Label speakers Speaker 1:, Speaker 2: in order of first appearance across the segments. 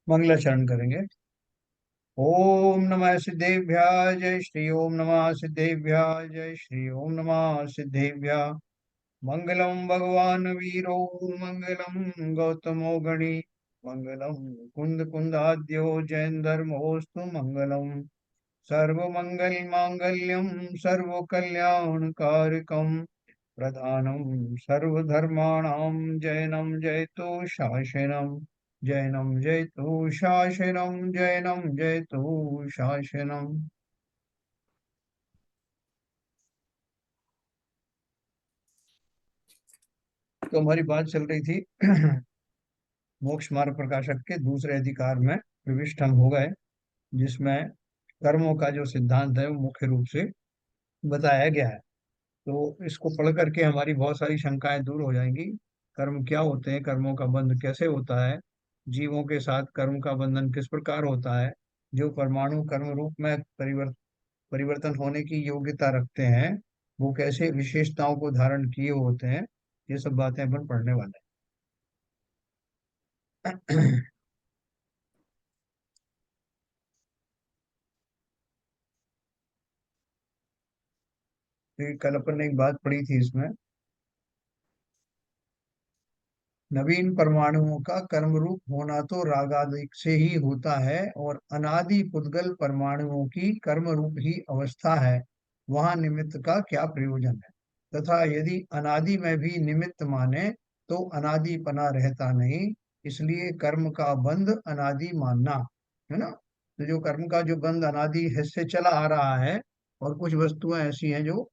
Speaker 1: मंगलाचरण करेंगे। ओम नमः सिद्धेभ्याय जय श्री ओम नमः सिद्धेभ्याय जय श्री ओम नमः सिद्धेभ्याय। मंगलम भगवान वीरो मंगलम गौतमो गणी मंगलम कुंद कुंदाद्यो जैन धर्मोस्तु मंगलम। सर्वमंगल मांगल्यम सर्व कल्याण कारकम प्रधानम सर्वधर्माणां जैनम जयतु शासनम। जैनम जयतु शासनम जैनम जयतु शासनम। तो हमारी बात चल रही थी मोक्ष मार्ग प्रकाशक के दूसरे अधिकार में प्रविष्ट हम हो गए, जिसमें कर्मों का जो सिद्धांत है वो मुख्य रूप से बताया गया है। तो इसको पढ़ करके हमारी बहुत सारी शंकाएं दूर हो जाएंगी। कर्म क्या होते हैं, कर्मों का बंध कैसे होता है, जीवों के साथ कर्म का बंधन किस प्रकार होता है, जो परमाणु कर्म रूप में परिवर्तन होने की योग्यता रखते हैं वो कैसे विशेषताओं को धारण किए होते हैं, ये सब बातें अपन पढ़ने वाले हैं। तो कल अपन ने एक बात पढ़ी थी इसमें, नवीन परमाणुओं का कर्म रूप होना तो रागादिक से ही होता है और अनादि पुद्गल परमाणुओं की कर्म रूप ही अवस्था है। वहां निमित्त का क्या प्रयोजन है। तथा यदि अनादि में भी निमित्त माने तो अनादिपना रहता नहीं, इसलिए कर्म का बंध अनादि मानना है ना। तो जो कर्म का जो बंध अनादि है से चला आ रहा है, और कुछ वस्तुएं ऐसी हैं जो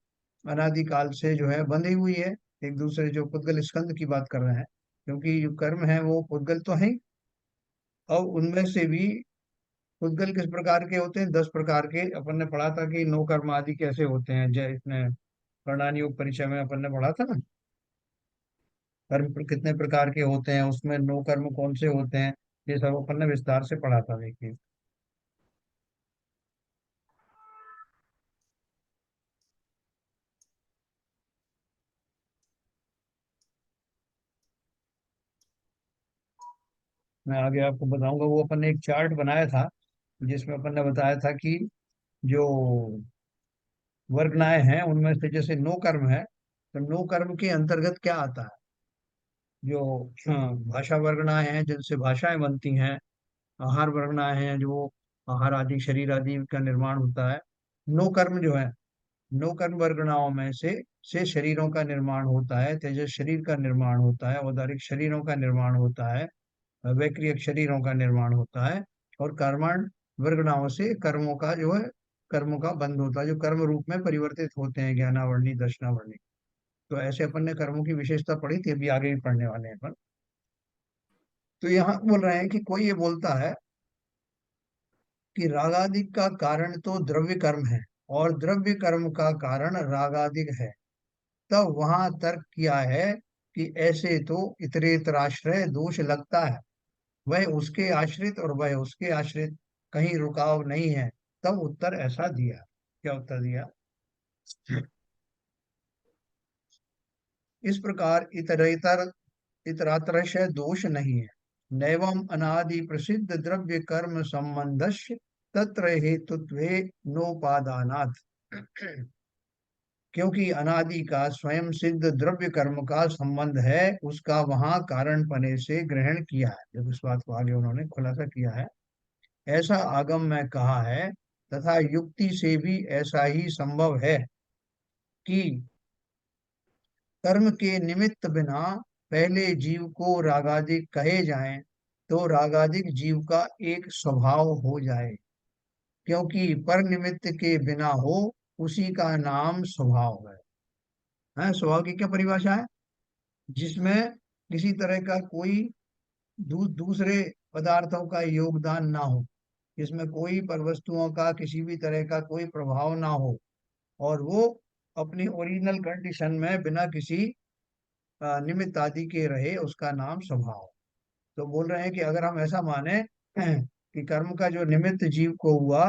Speaker 1: अनादि काल से जो है बंधी हुई है एक दूसरे, जो पुद्गल स्कंध की बात कर रहे हैं, क्योंकि जो कर्म है वो पुद्गल तो है ही। और उनमें से भी पुद्गल किस प्रकार के होते हैं, 10 प्रकार के। अपन ने पढ़ा था कि नौ कर्म आदि कैसे होते हैं, जय इसने प्रणानी योग परिचय में अपन ने पढ़ा था ना। कर्म कितने प्रकार के होते हैं, उसमें नौ कर्म कौन से होते हैं, ये सब अपन ने विस्तार से पढ़ा था, देखिए। मैं आगे आपको बताऊंगा। वो अपन ने एक चार्ट बनाया था जिसमें अपन ने बताया था कि जो वर्गनाएं हैं उनमें से जैसे नो कर्म है, तो नो कर्म के अंतर्गत क्या आता है। जो भाषा वर्गनाएं हैं जिनसे भाषाएं बनती हैं, आहार वर्गनाएं हैं जो आहार आदि शरीर आदि का निर्माण होता है। नो कर्म जो है, नो कर्म वर्गनाओं में से शरीरों का निर्माण होता है, तेजस शरीर का निर्माण होता है, औदारिक शरीरों का निर्माण होता है, वैक्रियक शरीरों का निर्माण होता है। और कर्मण वर्गनाओं से कर्मों का जो है, कर्मों का बंध होता है, जो कर्म रूप में परिवर्तित होते हैं, ज्ञानावर्णी दर्शनावर्णी। तो ऐसे अपन ने कर्मों की विशेषता पढ़ी थी, अभी आगे भी पढ़ने वाले हैं अपन। तो यहाँ बोल रहे हैं कि कोई ये बोलता है कि रागादिक का कारण तो द्रव्य कर्म है और द्रव्य कर्म का कारण रागादिक है। तब वहां तर्क किया है कि ऐसे तो इतरेतराश्रय दोष लगता है, वह उसके आश्रित और वह उसके आश्रित, कहीं रुकाव नहीं है। तब उत्तर ऐसा दिया। क्या उत्तर दिया। इस प्रकार इतरेतर इतरात्रस्य दोष नहीं है। नैवम अनादि प्रसिद्ध द्रव्य कर्म संबंधस्य तत्र हेतुत्वे नोपादानात्। क्योंकि अनादि का स्वयं सिद्ध द्रव्य कर्म का संबंध है, उसका वहां कारण पने से ग्रहण किया है। जब इस बात को आगे उन्होंने खुलासा किया है, ऐसा आगम में कहा है, तथा युक्ति से भी ऐसा ही संभव है कि कर्म के निमित्त बिना पहले जीव को रागादिक कहे जाएं तो रागादिक जीव का एक स्वभाव हो जाए, क्योंकि पर निमित्त के बिना हो उसी का नाम स्वभाव है। स्वभाव की क्या परिभाषा है, जिसमें किसी तरह का कोई दूसरे पदार्थों का योगदान ना हो, जिसमें कोई पर वस्तुओं का किसी भी तरह का कोई प्रभाव ना हो, और वो अपनी ओरिजिनल कंडीशन में बिना किसी निमित्त आदि के रहे, उसका नाम स्वभाव। तो बोल रहे हैं कि अगर हम ऐसा माने कि कर्म का जो निमित्त जीव को हुआ,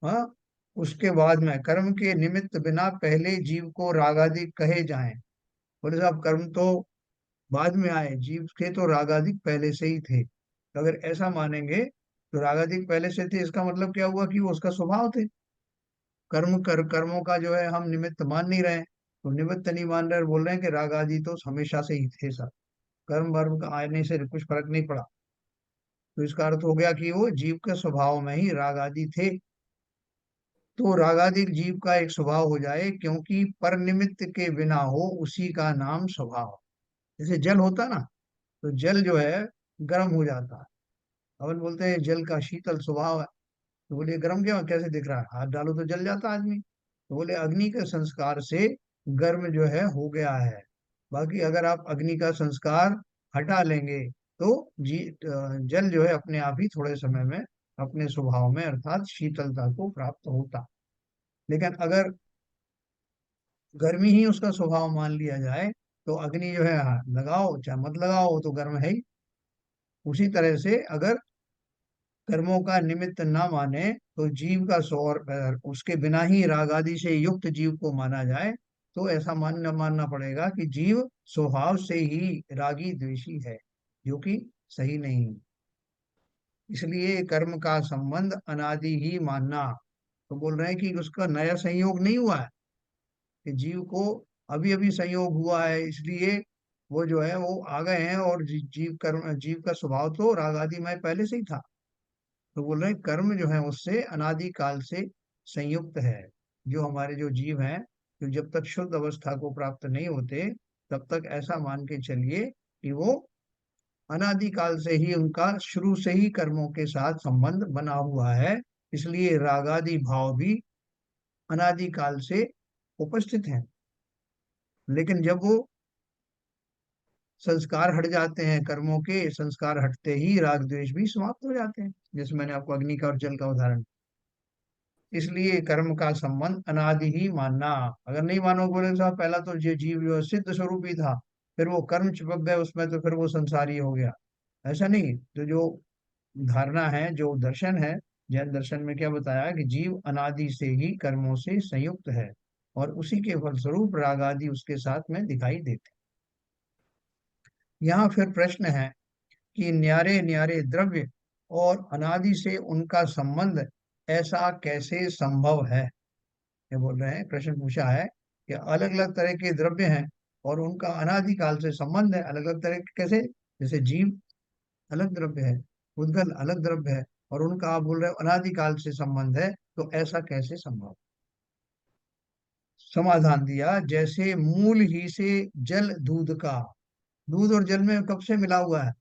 Speaker 1: हाँ, उसके बाद में कर्म के निमित्त बिना पहले जीव को रागादि कहे जाएं। बोले साहब कर्म तो बाद में आए, जीव के तो रागादिक पहले से ही थे। तो अगर ऐसा मानेंगे तो रागादि पहले से थे, इसका मतलब क्या हुआ कि वो उसका स्वभाव थे। कर्मों का जो है हम निमित्त मान नहीं रहे हैं, तो निमित्त नहीं मान रहे, बोल रहे हैं कि राग आदि तो हमेशा से ही थे सब, कर्म वर्म का आने से कुछ फर्क नहीं पड़ा। तो इसका अर्थ हो गया कि वो जीव के स्वभाव में ही राग आदि थे। तो रागादि जीव का एक स्वभाव हो जाए, क्योंकि पर निमित्त के बिना हो, उसी का नाम स्वभाव। जैसे जल होता ना, तो जल जो है गर्म हो जाता है, अपन बोलते हैं जल का शीतल स्वभाव है। तो बोले गर्म क्यों, कैसे दिख रहा है, हाथ डालो तो जल जाता आदमी। तो बोले अग्नि के संस्कार से गर्म जो है हो गया है। बाकी अगर आप अग्नि का संस्कार हटा लेंगे तो जल जो है अपने आप ही थोड़े समय में अपने स्वभाव में अर्थात शीतलता को प्राप्त होता। लेकिन अगर गर्मी ही उसका स्वभाव मान लिया जाए, तो अग्नि जो है, हाँ, लगाओ चाहे मत लगाओ वो तो गर्म है ही। उसी तरह से अगर कर्मों का निमित्त ना माने, तो जीव का सौर उसके बिना ही राग आदि से युक्त जीव को माना जाए, तो ऐसा मानना पड़ेगा कि जीव स्वभाव से ही रागी द्वेषी है, जो कि सही नहीं। इसलिए कर्म का संबंध अनादि ही मानना। तो बोल रहे हैं कि उसका नया संयोग नहीं हुआ है, कि जीव को अभी अभी संयोग हुआ है, इसलिए वो जो है वो आ गए हैं, और जीव का स्वभाव तो राग आदि में पहले से ही था। तो बोल रहे हैं कर्म जो है उससे अनादि काल से संयुक्त है। जो हमारे जो जीव हैं, तो जब तक शुद्ध अवस्था को प्राप्त नहीं होते, तब तक ऐसा मान के चलिए कि वो अनादि काल से ही उनका शुरू से ही कर्मों के साथ संबंध बना हुआ है। इसलिए रागादि भाव भी अनादि काल से उपस्थित हैं। लेकिन जब वो संस्कार हट जाते हैं, कर्मों के संस्कार हटते ही राग द्वेष भी समाप्त हो जाते हैं, जैसे मैंने आपको अग्नि का और जल का उदाहरण। इसलिए कर्म का संबंध अनादि ही मानना। अगर नहीं मानो, बोले साहब पहला तो ये जीव जो है सिद्ध स्वरूप ही था, फिर वो कर्म चिपक गए उसमें, तो फिर वो संसारी हो गया। ऐसा नहीं। तो जो धारणा है, जो दर्शन है, जैन दर्शन में क्या बताया कि जीव अनादि से ही कर्मों से संयुक्त है, और उसी के फलस्वरूप राग आदि उसके साथ में दिखाई देते। यहाँ फिर प्रश्न है कि न्यारे न्यारे द्रव्य और अनादि से उनका संबंध ऐसा कैसे संभव है। ये बोल रहे हैं, प्रश्न पूछा है कि अलग अलग तरह के द्रव्य हैं और उनका अनादि काल से संबंध है, अलग अलग तरह के कैसे। जैसे जीव अलग द्रव्य है, उद्गल अलग द्रव्य है, और उनका आप बोल रहे हो अनादि काल से संबंध है, तो ऐसा कैसे संभव। समाधान दिया, जैसे मूल ही से जल दूध का। दूध और जल में कब से मिला हुआ है,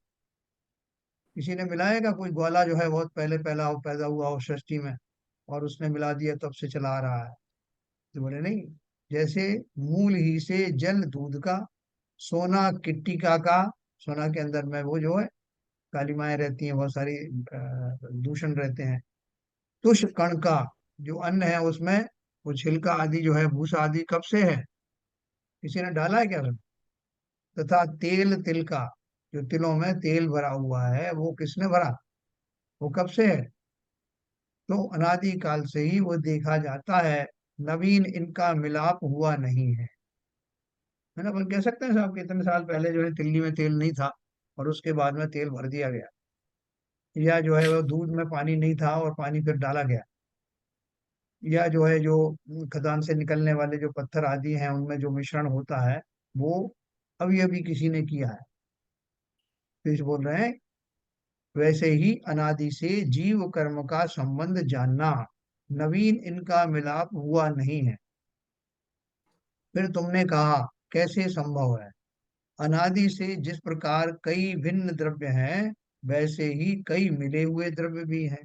Speaker 1: किसी ने मिलाएगा, कोई ग्वाला जो है बहुत पहले पहला हो पैदा हुआ हो सृष्टि में, और उसने मिला दिया तब से चला आ रहा है। तो बोले नहीं। जैसे मूल ही से जल दूध का, सोना किट्टिका का, सोना के अंदर में वो जो है कालिमाएं रहती हैं, बहुत सारी दूषण रहते हैं। तुष कण का, जो अन्न है उसमें वो छिलका आदि जो है, भूसा आदि कब से है, किसी ने डाला है क्या उसमें। तथा तेल तिल का, जो तिलों में तेल भरा हुआ है, वो किसने भरा, वो कब से है, तो अनादि काल से ही वो देखा जाता है। नवीन इनका मिलाप हुआ नहीं है ना। अपन कह सकते हैं साहब कि इतने साल पहले जो है तिल्ली में तेल नहीं था, और उसके बाद में तेल भर दिया गया, या जो है वो दूध में पानी नहीं था और पानी फिर डाला गया, या जो है जो खदान से निकलने वाले जो पत्थर आदि हैं उनमें जो मिश्रण होता है, वो अभी अभी किसी ने किया है। तो इस बोल रहे हैं, वैसे ही अनादि से जीव कर्म का संबंध जानना, नवीन इनका मिलाप हुआ नहीं है। फिर तुमने कहा कैसे संभव है। अनादि से जिस प्रकार कई भिन्न द्रव्य हैं, वैसे ही कई मिले हुए द्रव्य भी हैं।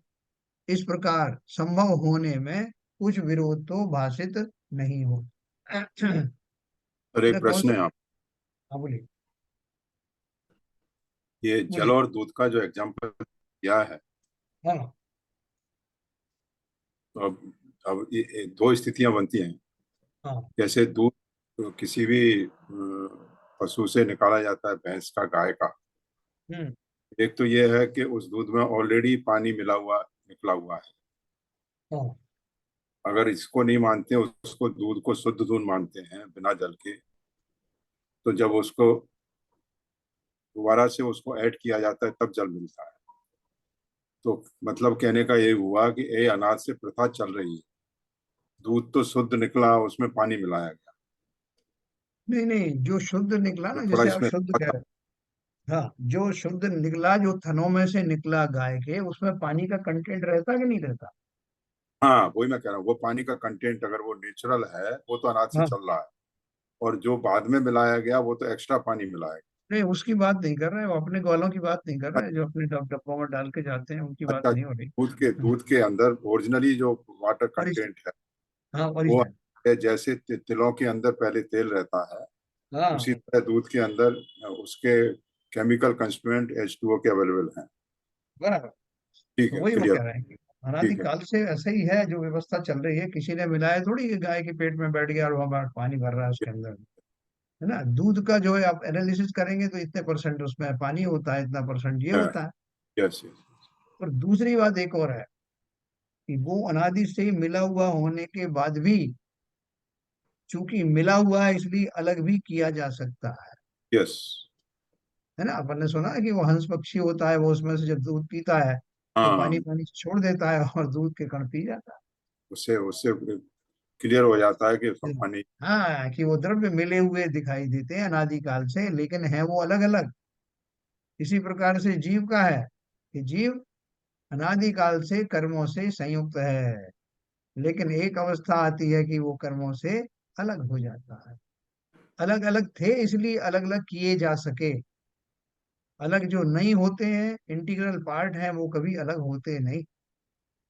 Speaker 1: इस प्रकार संभव होने में कुछ विरोध तो भाषित नहीं हो।
Speaker 2: और
Speaker 1: बोले
Speaker 2: एक
Speaker 1: कौन
Speaker 2: प्रश्न
Speaker 1: सा।
Speaker 2: है आप,
Speaker 1: हाँ बोलिए।
Speaker 2: ये जल
Speaker 1: बोलिए।
Speaker 2: और दूध का जो एग्जाम्पल दिया है,
Speaker 1: हाँ।
Speaker 2: तो अब ये दो स्थितियां बनती हैं।
Speaker 1: हाँ।
Speaker 2: जैसे दूध किसी भी पशु से निकाला जाता है, भैंस का, गाय का।
Speaker 1: हम्म।
Speaker 2: एक तो ये है कि उस दूध में ऑलरेडी पानी मिला हुआ निकला हुआ है।
Speaker 1: हाँ।
Speaker 2: अगर इसको नहीं मानते, उसको दूध को शुद्ध दूध मानते हैं बिना जल के, तो जब उसको दोबारा से उसको ऐड किया जाता है तब जल मिलता है। तो मतलब कहने का ये हुआ कि ये अनाज से प्रथा चल रही है, दूध तो शुद्ध निकला, उसमें पानी मिलाया गया।
Speaker 1: नहीं नहीं, जो शुद्ध निकला
Speaker 2: तो
Speaker 1: ना,
Speaker 2: थोड़ा
Speaker 1: जैसे आप
Speaker 2: इसमें
Speaker 1: शुद्ध कह रहे हो, हाँ, जो शुद्ध निकला, जो थनों में से निकला गाय के, उसमें पानी का कंटेंट रहता कि नहीं रहता?
Speaker 2: हाँ वही मैं कह रहा हूँ, वो पानी का कंटेंट अगर वो नेचुरल है वो तो अनाज से
Speaker 1: हाँ,
Speaker 2: चल रहा है, और जो बाद में मिलाया गया वो तो एक्स्ट्रा पानी मिलाया
Speaker 1: नहीं उसकी बात नहीं कर रहे हैं, वो अपने ग्वालों की बात नहीं कर
Speaker 2: गया।
Speaker 1: रहे हैं, जो अपने डब्बों में डाल के जाते हैं उनकी बात
Speaker 2: अच्छा,
Speaker 1: नहीं हो रही।
Speaker 2: दूध के अंदर ओरिजिनली जो वाटर
Speaker 1: ओरिजिनल।
Speaker 2: कंटेंट है
Speaker 1: हाँ,
Speaker 2: वो
Speaker 1: ओरिजिनल।
Speaker 2: है, जैसे तिलों के अंदर पहले तेल रहता है, उसी
Speaker 1: हाँ,
Speaker 2: तरह दूध के अंदर उसके केमिकल कंस्टिट्यूएंट H2O के अवेलेबल हैं।
Speaker 1: बराबर।
Speaker 2: ठीक
Speaker 1: तो
Speaker 2: है,
Speaker 1: वही वो
Speaker 2: क्लियर।
Speaker 1: कह रहे हैं कि अनादि
Speaker 2: ठीक है।
Speaker 1: काल से ऐसे ही है, जो व्यवस्था चल रही है, किसी ने मिलाया थोड़ी कि गाय के पेट में बैठ गया और वहां पानी भर रहा है उसके अंदर, है ना? दूध का जो है आप एनालिसिस करेंगे तो इतने परसेंट उसमें पानी होता है, इतना परसेंट ये होता है।
Speaker 2: Yes yes.
Speaker 1: और दूसरी बात एक और है कि वो अनादि से मिला हुआ होने के बाद भी, चूंकि मिला हुआ है इसलिए अलग भी किया जा सकता
Speaker 2: यस।
Speaker 1: है ना? अपन ने सुना है कि वो हंस पक्षी होता है, वो उसमें से जब दूध पीता है तो
Speaker 2: हाँ,
Speaker 1: पानी पानी छोड़ देता है और दूध के कण पी जाता
Speaker 2: उससे उससे क्लियर हो जाता है कि उसमें
Speaker 1: है।
Speaker 2: पानी।
Speaker 1: हाँ, कि वो द्रव्य मिले हुए दिखाई देते हैं अनादिकाल से, लेकिन है वो अलग अलग। इसी प्रकार से जीव का है कि जीव अनादिकाल से कर्मों से संयुक्त है, लेकिन एक अवस्था आती है कि वो कर्मों से अलग हो जाता है। अलग अलग थे इसलिए अलग अलग किए जा सके। अलग जो नहीं होते हैं, इंटीग्रल पार्ट हैं, वो कभी अलग होते नहीं।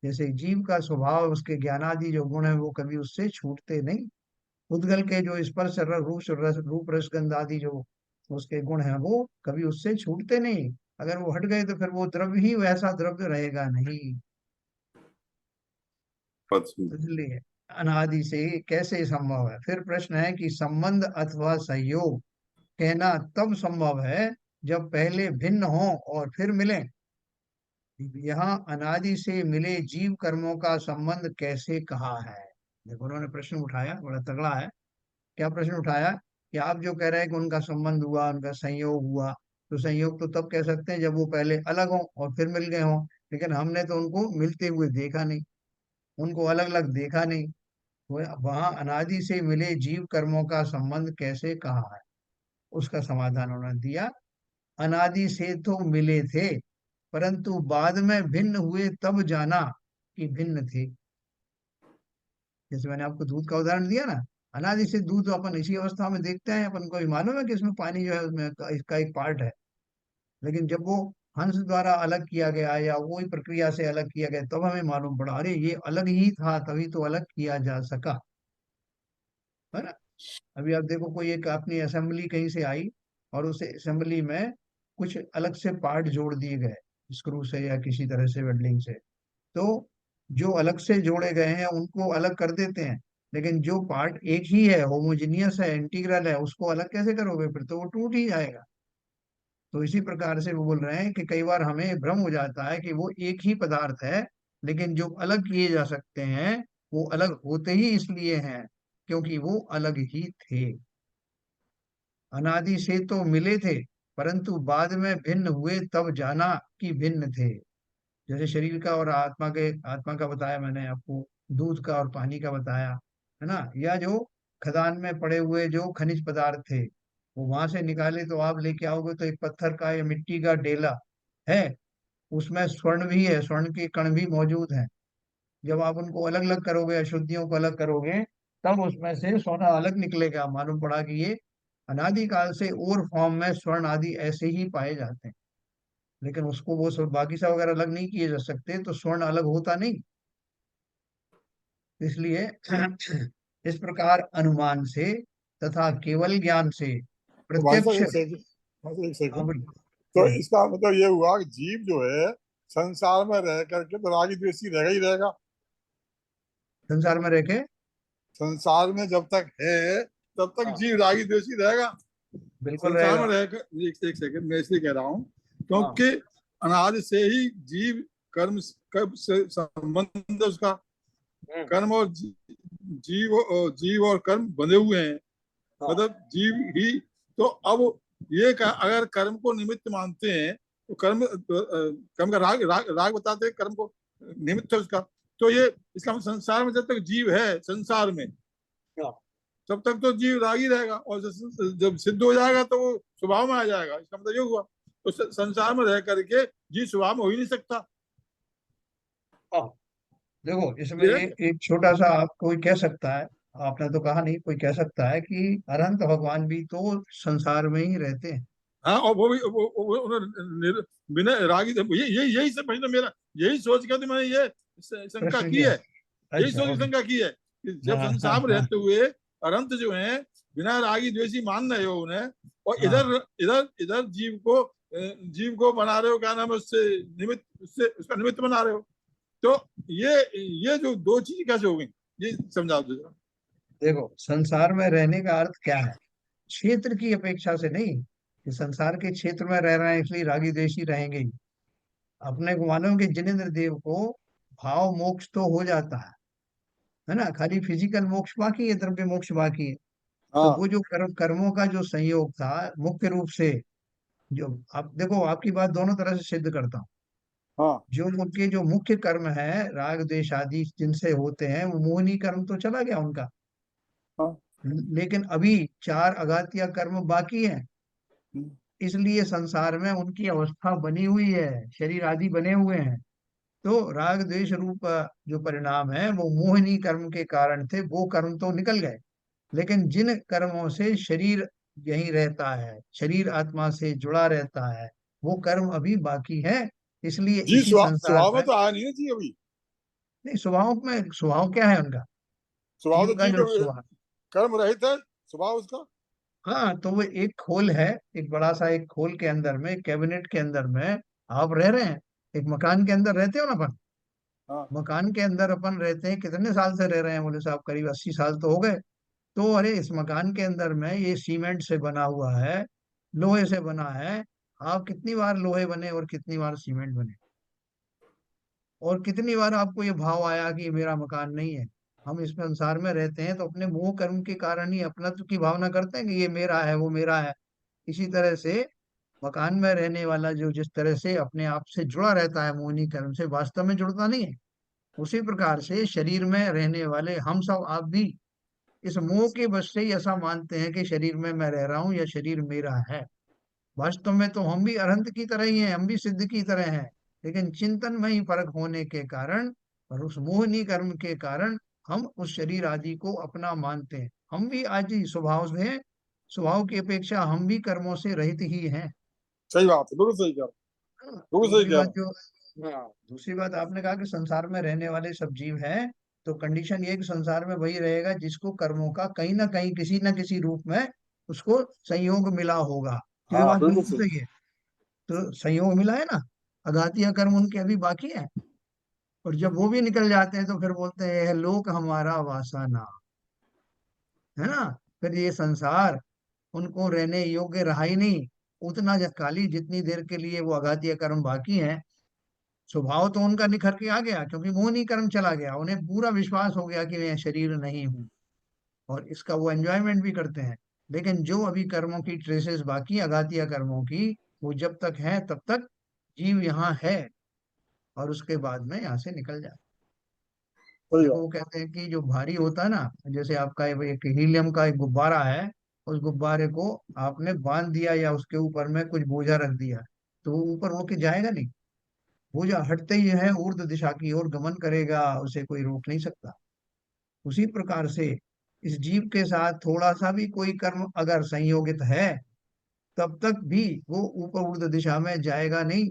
Speaker 1: जैसे जीव का स्वभाव, उसके ज्ञानादि जो गुण है, वो कभी उससे छूटते नहीं। उद्गल के जो स्पर्श रूप रस गंध आदि जो उसके गुण हैं, वो कभी उससे छूटते नहीं। अगर वो हट गए तो फिर वो द्रव्य ही वैसा द्रव्य रहेगा नहीं।
Speaker 2: बहुत
Speaker 1: तो
Speaker 2: सुंदर।
Speaker 1: इसलिए अनादि से कैसे संभव है? फिर प्रश्न है कि संबंध अथवा संयोग कहना तब संभव है जब पहले भिन्न हो और फिर मिले। यहाँ अनादि से मिले जीव कर्मों का संबंध कैसे कहा है? देखो, उन्होंने प्रश्न उठाया, बड़ा तगड़ा है। क्या प्रश्न उठाया कि आप जो कह रहे हैं कि उनका संबंध हुआ, उनका संयोग हुआ, तो संयोग तो तब कह सकते हैं जब वो पहले अलग हों और फिर मिल गए हों, लेकिन हमने तो उनको मिलते हुए देखा नहीं, उनको अलग अलग देखा नहीं। वहां अनादि से मिले जीव कर्मों का संबंध कैसे कहा है? उसका समाधान उन्होंने दिया। अनादि से तो मिले थे, परंतु बाद में भिन्न हुए तब जाना कि भिन्न थे। जैसे मैंने आपको दूध का उदाहरण दिया ना, अनादि से दूध तो अपन इसी अवस्था में देखते हैं, अपन को भी मालूम है कि इसमें पानी जो है उसमें इसका एक पार्ट है। लेकिन जब वो हंस द्वारा अलग किया गया या वही प्रक्रिया से अलग किया गया, तब हमें मालूम पड़ा, अरे ये अलग ही था, तभी तो अलग किया जा सका, है ना? अभी आप देखो, कोई एक अपनी असेंबली कहीं से आई और उस असेंबली में कुछ अलग से पार्ट जोड़ दिए गए, स्क्रू से या किसी तरह से वेल्डिंग से। तो जो अलग से जोड़े गए हैं उनको अलग कर देते हैं, लेकिन जो पार्ट एक ही है, होमोजेनियस है, इंटीग्रल है, उसको अलग कैसे करोगे? फिर तो वो टूट ही जाएगा। तो इसी प्रकार से वो बोल रहे हैं कि कई बार हमें भ्रम हो जाता है कि वो एक ही पदार्थ है, लेकिन जो अलग किए जा सकते हैं वो अलग होते ही इसलिए हैं क्योंकि वो अलग ही थे। अनादि से तो मिले थे, परंतु बाद में भिन्न हुए तब जाना कि भिन्न थे। जैसे शरीर का और आत्मा का बताया मैंने आपको, दूध का और पानी का बताया, है ना? या जो खदान में पड़े हुए जो खनिज पदार्थ थे, वो वहां से निकाले तो आप लेके आओगे तो एक पत्थर का या मिट्टी का डेला है, उसमें स्वर्ण भी है, स्वर्ण के कण भी मौजूद हैं। जब आप उनको अलग अलग करोगे, अशुद्धियों को अलग करोगे, तब उसमें से सोना अलग निकलेगा। मालूम पड़ा कि ये अनादिकाल से और फॉर्म में स्वर्ण आदि ऐसे ही पाए जाते हैं, लेकिन उसको वो सब बाकी सब अगर अलग नहीं किए जा सकते तो स्वर्ण अलग होता नहीं। इसलिए इस प्रकार अनुमान से तथा केवल ज्ञान से
Speaker 3: तो भाई साहब
Speaker 1: प्रत्यक्ष।
Speaker 3: एक सेकंड, भाई साहब एक
Speaker 1: हाँ,
Speaker 3: सेकंड।
Speaker 1: बोलिए
Speaker 3: तो
Speaker 1: बोलिए।
Speaker 3: इसका मतलब ये हुआ कि जीव जो है संसार में रह करके तो रागी द्वेषी रहेगा ही रहेगा।
Speaker 1: संसार में रह के।
Speaker 3: संसार में जब तक है तब तक
Speaker 1: हाँ,
Speaker 3: जीव रागी द्वेषी रहेगा।
Speaker 1: बिल्कुल
Speaker 3: संसार
Speaker 1: रहेगा।
Speaker 3: में रहकर एक सेकंड मैं इसलिए कह रहा हूँ
Speaker 1: हाँ,
Speaker 3: क्योंकि अनादि से ही जीव कर्म कर्म से संबंध है उसका।
Speaker 1: हम्म,
Speaker 3: कर्म और जीव और कर्म बंधे हुए हैं,
Speaker 1: हाँ,
Speaker 3: मतलब जीव ही। तो अब ये अगर कर्म को निमित्त मानते हैं वो कर्म का राग राग राग बताते हैं, कर्म को निमित्त है उसका। तो ये इसका मतलब संसार में जब तक जीव है, संसार में, तब तक तो जीव राग ही रहेगा, और जब सिद्ध हो जाएगा तो वो स्वभाव में आ जाएगा। इसका मतलब ये हुआ, तो संसार में रह करके जीव स्वभाव में हो ही नहीं सकता।
Speaker 1: हाँ, देखो इसमें
Speaker 3: ये
Speaker 1: एक छोटा सा आप कोई कह सकता है, आपने तो कहा नहीं, कोई कह सकता है कि अनंत भगवान भी तो संसार में ही रहते हैं।
Speaker 3: हाँ, और वो भी बिना रागी, यही यही सब मतलब मेरा यही सोच कर तो मैंने ये शंका
Speaker 1: प्रश्न
Speaker 3: की
Speaker 1: किया।
Speaker 3: है। यही
Speaker 1: अच्छा,
Speaker 3: सोच के
Speaker 1: ओके।
Speaker 3: शंका की है कि जब
Speaker 1: हाँ, हाँ,
Speaker 3: संसार में
Speaker 1: हाँ,
Speaker 3: रहते हुए अनंत जो है बिना रागी द्वेषी मान रहे हो उन्हें, और
Speaker 1: हाँ।
Speaker 3: इधर इधर इधर जीव को बना रहे हो, क्या नाम है, उससे निमित्त, उससे उसका निमित्त बना रहे हो। तो ये जो दो चीज कैसे हो गई, ये समझाओ तो जरा।
Speaker 1: देखो, संसार में रहने का अर्थ क्या है? क्षेत्र की अपेक्षा से नहीं कि संसार के क्षेत्र में रह रहे हैं इसलिए रागी द्वेषी रहेंगे ही। अपने को मानो कि जिनेंद्र देव को भाव मोक्ष तो हो जाता है ना, खाली फिजिकल मोक्ष बाकी है, द्रव्य मोक्ष बाकी है। तो
Speaker 3: हाँ
Speaker 1: वो जो कर्मों का जो संयोग था मुख्य रूप से, जो आप देखो, आपकी बात दोनों तरह से सिद्ध करता हूँ।
Speaker 3: हाँ
Speaker 1: जो उनके जो मुख्य कर्म है राग द्वेष आदि जिनसे होते हैं, वो मोहनी कर्म तो चला गया उनका।
Speaker 3: हाँ।
Speaker 1: लेकिन अभी चार अघातिया कर्म बाकी हैं,
Speaker 3: हम्म।
Speaker 1: इसलिए संसार में उनकी अवस्था बनी हुई है, शरीर आदि बने हुए हैं। तो राग द्वेष रूप जो परिणाम है वो मोहिनी कर्म के कारण थे, वो कर्म तो निकल गए। लेकिन जिन कर्मों से शरीर यही रहता है, शरीर आत्मा से जुड़ा रहता है, वो कर्म अभी बाकी है। इसलिए
Speaker 3: जी
Speaker 1: इसी संसार
Speaker 3: स्वभाव में
Speaker 1: में,
Speaker 3: तो आया नहीं ना जी अभी।
Speaker 1: नहीं, स्वभाव क्या है उनका?
Speaker 3: स्वभाव तो
Speaker 1: जीव का
Speaker 3: जीव
Speaker 1: जो
Speaker 3: का
Speaker 1: स्वभाव,
Speaker 3: कर्म रहित है स्वभाव उसका।
Speaker 1: हाँ, तो वो एक खोल है, एक बड़ा सा एक खोल के अंदर में, कैबिनेट के अंदर में आप रह रहे हैं। एक मकान के अंदर रहते हो ना अपन,
Speaker 3: हाँ
Speaker 1: मकान के अंदर अपन रहते हैं, कितने साल से रह रहे हैं? बोले साहब करीब 80 साल तो हो गए। तो अरे, इस मकान के अंदर में ये सीमेंट से बना हुआ है, लोहे से बना है। आप कितनी बार लोहे बने और कितनी बार सीमेंट बने, और कितनी बार आपको ये भाव आया कि ये मेरा मकान नहीं है? हम इस संसार में रहते हैं तो अपने मोह कर्म के कारण ही अपनत्व की भावना करते हैं कि ये मेरा है, वो मेरा है। इसी तरह से मकान में रहने वाला जो जिस तरह से अपने आप से जुड़ा रहता है मोहिनी कर्म से, वास्तव में जुड़ता नहीं है, उसी प्रकार से शरीर में रहने वाले हम सब, आप भी इस मोह के वश से ही ऐसा मानते हैं कि शरीर में मैं रह रहा हूँ या शरीर मेरा है। वास्तव में तो हम भी अनंत की तरह ही हैं, हम भी सिद्ध की तरह हैं। लेकिन चिंतन में ही फर्क होने के कारण और उस मोहनी कर्म के कारण हम उस शरीर आदि को अपना मानते हैं। हम भी आज ही स्वभाव से, स्वभाव की अपेक्षा हम भी कर्मों से रहित ही हैं।
Speaker 3: सही बात है, बिल्कुल सही कह रहा
Speaker 1: हाँ,
Speaker 3: हूँ, बिल्कुल सही
Speaker 1: दूसरी
Speaker 3: कह
Speaker 1: बात
Speaker 3: रहा हूँ।
Speaker 1: जो, हाँ, दूसरी बात आपने कहा कि संसार में रहने वाले सब जीव हैं, तो कंडीशन ये है कि संसार में वही रहेगा जिसको कर्मों का कहीं ना कहीं किसी न किसी रूप में उसको संयोग मिला होगा। तो ये
Speaker 3: हाँ
Speaker 1: बात
Speaker 3: बिल्कुल
Speaker 1: बिल्कुल
Speaker 3: सही।
Speaker 1: सही है। तो संयोग मिला है ना, अघातिया कर्म उनके अभी बाकी है, और जब वो भी निकल जाते हैं तो फिर बोलते हैं यह लोक हमारा वासना, है ना। फिर ये संसार उनको रहने योग्य रहा ही नहीं, उतना काली जितनी देर के लिए वो अघातिया कर्म बाकी है। स्वभाव तो उनका निखर के आ गया, क्योंकि मोहनी कर्म चला गया, उन्हें पूरा विश्वास हो गया कि मैं शरीर नहीं हूँ, और इसका वो एंजॉयमेंट भी करते हैं। लेकिन जो अभी कर्मों की ट्रेसेस बाकी है, अघातिया कर्मों की, वो जब तक है तब तक जीव यहाँ है, और उसके बाद में यहाँ से निकल जाए।
Speaker 3: सही
Speaker 1: देखो,
Speaker 3: बात।
Speaker 1: वो कहते हैं कि जो भारी होता है ना, जैसे आपका एक हीलियम का एक गुब्बारा है, उस गुब्बारे को आपने बांध दिया या उसके ऊपर में कुछ बोझा रख दिया, तो वो ऊपर उड़ के जाएगा नहीं। बोझा हटते ही है ऊर्ध्व दिशा की ओर गमन करेगा, उसे कोई रोक नहीं सकता। उसी प्रकार से इस जीव के साथ थोड़ा सा भी कोई कर्म अगर संयोगित है, तब तक भी वो ऊपर ऊर्ध्व दिशा में जाएगा नहीं।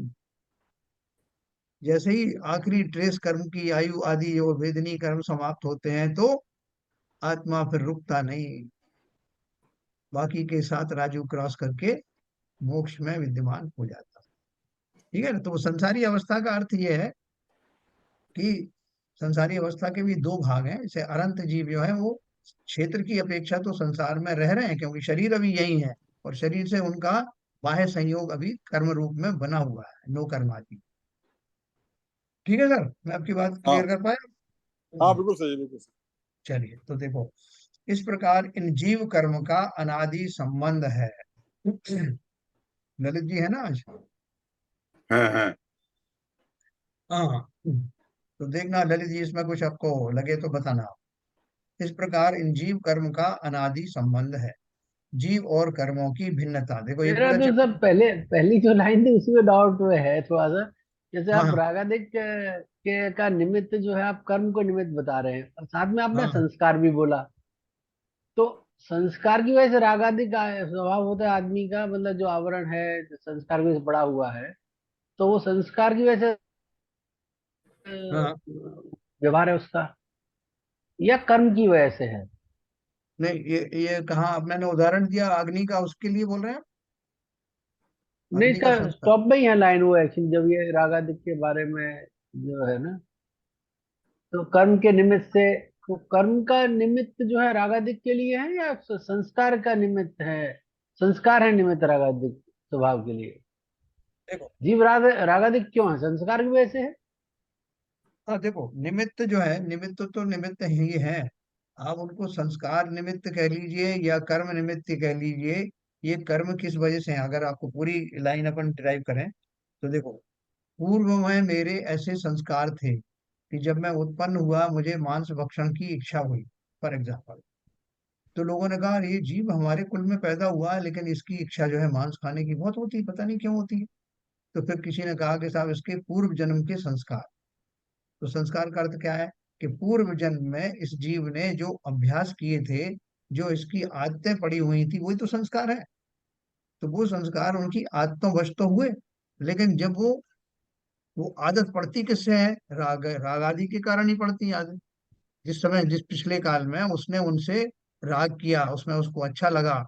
Speaker 1: जैसे ही आखिरी ट्रेस कर्म की आयु आदि और वेदनी कर्म समाप्त होते हैं, तो आत्मा फिर रुकता नहीं, बाकी के साथ राजू क्रॉस करके मोक्ष में विद्यमान हो जाता है। ठीक है ना। तो संसारी अवस्था का अर्थ यह है कि संसारी अवस्था के भी दो भाग हैं। जैसे अनंत जीव जो है वो क्षेत्र की अपेक्षा तो संसार में रह रहे हैं, क्योंकि शरीर अभी यही है, और शरीर से उनका बाह्य संयोग अभी कर्म रूप में बना हुआ है, नो कर्मादि। ठीक है सर, मैं आपकी बात क्लियर
Speaker 3: हाँ
Speaker 1: कर पाया?
Speaker 3: हाँ बिल्कुल सही, बिल्कुल सही।
Speaker 1: चलिए, तो देखो, इस प्रकार इन जीव कर्म का अनादि संबंध है। ललित जी है ना आज?
Speaker 2: हैं।
Speaker 1: हाँ, तो देखना ललित जी, इसमें कुछ आपको लगे तो बताना। इस प्रकार इन जीव कर्म का अनादि संबंध है। जीव और कर्मों की भिन्नता, देखो ये
Speaker 4: मेरा
Speaker 1: पूरा
Speaker 4: तो सब
Speaker 1: चैप्टर।
Speaker 4: पहले पहली जो लाइन थी उसमें डाउट में है थोड़ा सा। जैसे
Speaker 1: हाँ
Speaker 4: आप
Speaker 1: हाँ
Speaker 4: रागादिक के का निमित्त जो है आप कर्म को निमित्त बता रहे हैं, और साथ में आपने
Speaker 1: हाँ।
Speaker 4: संस्कार भी बोला। तो संस्कार की वजह से रागादिक स्वभाव होता है आदमी का, मतलब जो आवरण है जो संस्कार की वजह से बड़ा हुआ है, तो वो संस्कार की वजह से
Speaker 1: हाँ,
Speaker 4: व्यवहार है उसका, या कर्म की वजह से है?
Speaker 1: नहीं, ये कहाँ अब मैंने उदाहरण दिया अग्नि का, उसके लिए बोल रहे हैं?
Speaker 4: नहीं,
Speaker 1: अग्नि
Speaker 4: इसका
Speaker 1: का संस्कार।
Speaker 4: स्टॉप में ही है लाइन वो एक्चुअली, जब ये रागादिक के बारे में जो है ना, तो कर्म के निमित्त से, तो कर्म का निमित्त जो है रागादिक के लिए है या संस्कार का निमित्त है? संस्कार है निमित्त रागादिक स्वभाव के लिए।
Speaker 1: देखो,
Speaker 4: जीव रागादिक क्यों है? संस्कार की वजह से है।
Speaker 1: हाँ देखो, निमित्त जो है, निमित्त तो निमित्त ही है। आप उनको संस्कार निमित्त कह लीजिए या कर्म निमित्त कह लीजिए, ये कर्म किस वजह से है, अगर आपको पूरी लाइन अपन ड्राइव करें तो देखो, पूर्व में मेरे ऐसे संस्कार थे कि जब मैं उत्पन्न हुआ मुझे मांस भक्षण की इच्छा हुई, फॉर एग्जाम्पल। तो लोगों ने कहा ये जीव हमारे कुल में पैदा हुआ है, लेकिन इसकी इच्छा जो है मांस खाने की बहुत होती है, पता नहीं क्यों होती है। तो फिर किसी ने कहा कि साहब इसके पूर्व जन्म के संस्कार। तो संस्कार का अर्थ क्या है? कि पूर्व जन्म में इस जीव ने जो अभ्यास किए थे, जो इसकी आदतें पड़ी हुई थी, वही तो संस्कार है। तो वो संस्कार उनकी आदतों वश तो हुए, लेकिन जब वो आदत पड़ती किससे है? राग आदि के कारण ही पड़ती है आदत। जिस समय, जिस पिछले काल में उसने उनसे राग किया, उसमें उसको अच्छा लगा,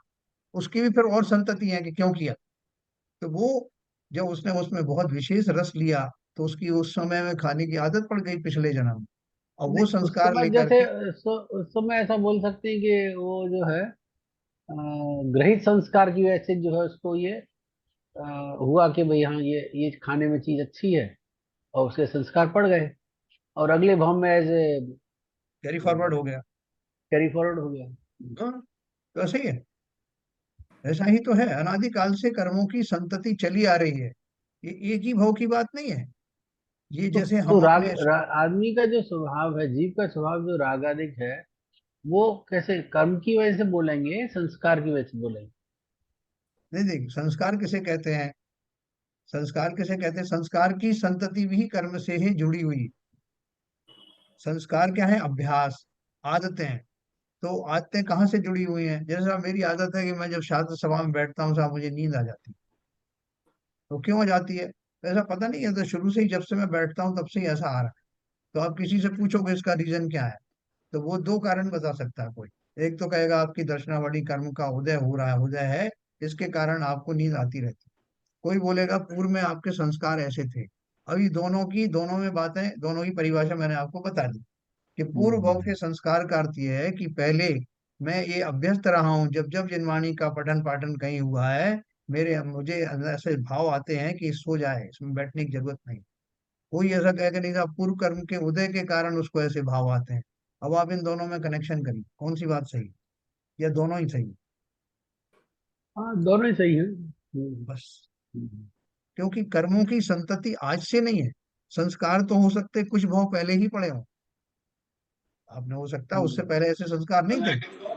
Speaker 1: उसकी भी फिर और संतति है कि क्यों किया। तो वो, जब उसने उसमें बहुत विशेष रस लिया, तो उसकी उस समय में खाने की आदत पड़ गई पिछले जन्म में, और वो
Speaker 4: नहीं, उस
Speaker 1: संस्कार
Speaker 4: समय
Speaker 1: लेकर
Speaker 4: जैसे
Speaker 1: के।
Speaker 4: उस समय ऐसा बोल सकते हैं कि वो जो है ग्रहित संस्कार की वजह से जो है उसको ये अ, हुआ कि भाई हाँ ये खाने में चीज अच्छी है, और उसके संस्कार पड़ गए, और अगले भाव में एज ए
Speaker 1: कैरी फॉरवर्ड हो गया।
Speaker 4: कैरी फॉरवर्ड हो गया।
Speaker 1: हाँ, तो ऐसे ही है। ऐसा ही तो है, अनादिकाल से कर्मों की संतति चली आ रही है। ये एक ही भाव की बात नहीं है। ये
Speaker 4: तो,
Speaker 1: जैसे
Speaker 4: तो
Speaker 1: हम अपने
Speaker 4: आदमी का जो स्वभाव है, जीव का स्वभाव जो रागादिक है, वो कैसे कर्म की वजह से बोलेंगे, संस्कार की वजह से बोलेंगे?
Speaker 1: नहीं, देख, संस्कार किसे कहते हैं? संस्कार किसे कहते हैं? संस्कार की संतति भी कर्म से ही जुड़ी हुई। संस्कार क्या है? अभ्यास, आदतें। तो आदतें कहाँ से जुड़ी हुई हैं? जैसे अब मेरी आदत है कि मैं जब शास्त्र सभा में बैठता हूँ साहब, मुझे नींद आ जाती है। तो क्यों हो जाती है? तो ऐसा पता नहीं है, तो शुरू से ही जब से मैं बैठता हूँ तब से ही ऐसा आ रहा है। तो आप किसी से पूछोगे इसका रीजन क्या है, तो वो दो कारण बता सकता है कोई। एक तो कहेगा आपकी दर्शनावली कर्म का उदय हो रहा है, उदय है, इसके कारण आपको नींद आती रहती। कोई बोलेगा पूर्व में आपके संस्कार ऐसे थे। अभी दोनों में बातें, दोनों की परिभाषा मैंने आपको बता दी। कि पूर्व भाव
Speaker 4: हम्म।
Speaker 1: के संस्कार का अर्थ यह है कि पहले मैं ये अभ्यस्त रहा हूँ, जब जब जिनवाणी का पठन पाठन कहीं हुआ है, मुझे अंदर ऐसे भाव आते हैं कि सो जाए, इसमें बैठने की जरूरत नहीं। कोई ऐसा कहेगा नहीं साहब पूर्व कर्म के उदय के कारण उसको ऐसे भाव आते हैं। अब आप इन दोनों में कनेक्शन करिए, कौन सी बात सही है, या दोनों ही सही है?
Speaker 4: हाँ, दोनों ही सही है।
Speaker 1: बस,
Speaker 4: हम्म।
Speaker 1: क्योंकि कर्मों की संतति आज से नहीं है। संस्कार तो हो सकते कुछ भाव पहले ही पड़े हों, आपने हो सकता है उससे
Speaker 4: हम्म।
Speaker 1: पहले ऐसे संस्कार नहीं थे।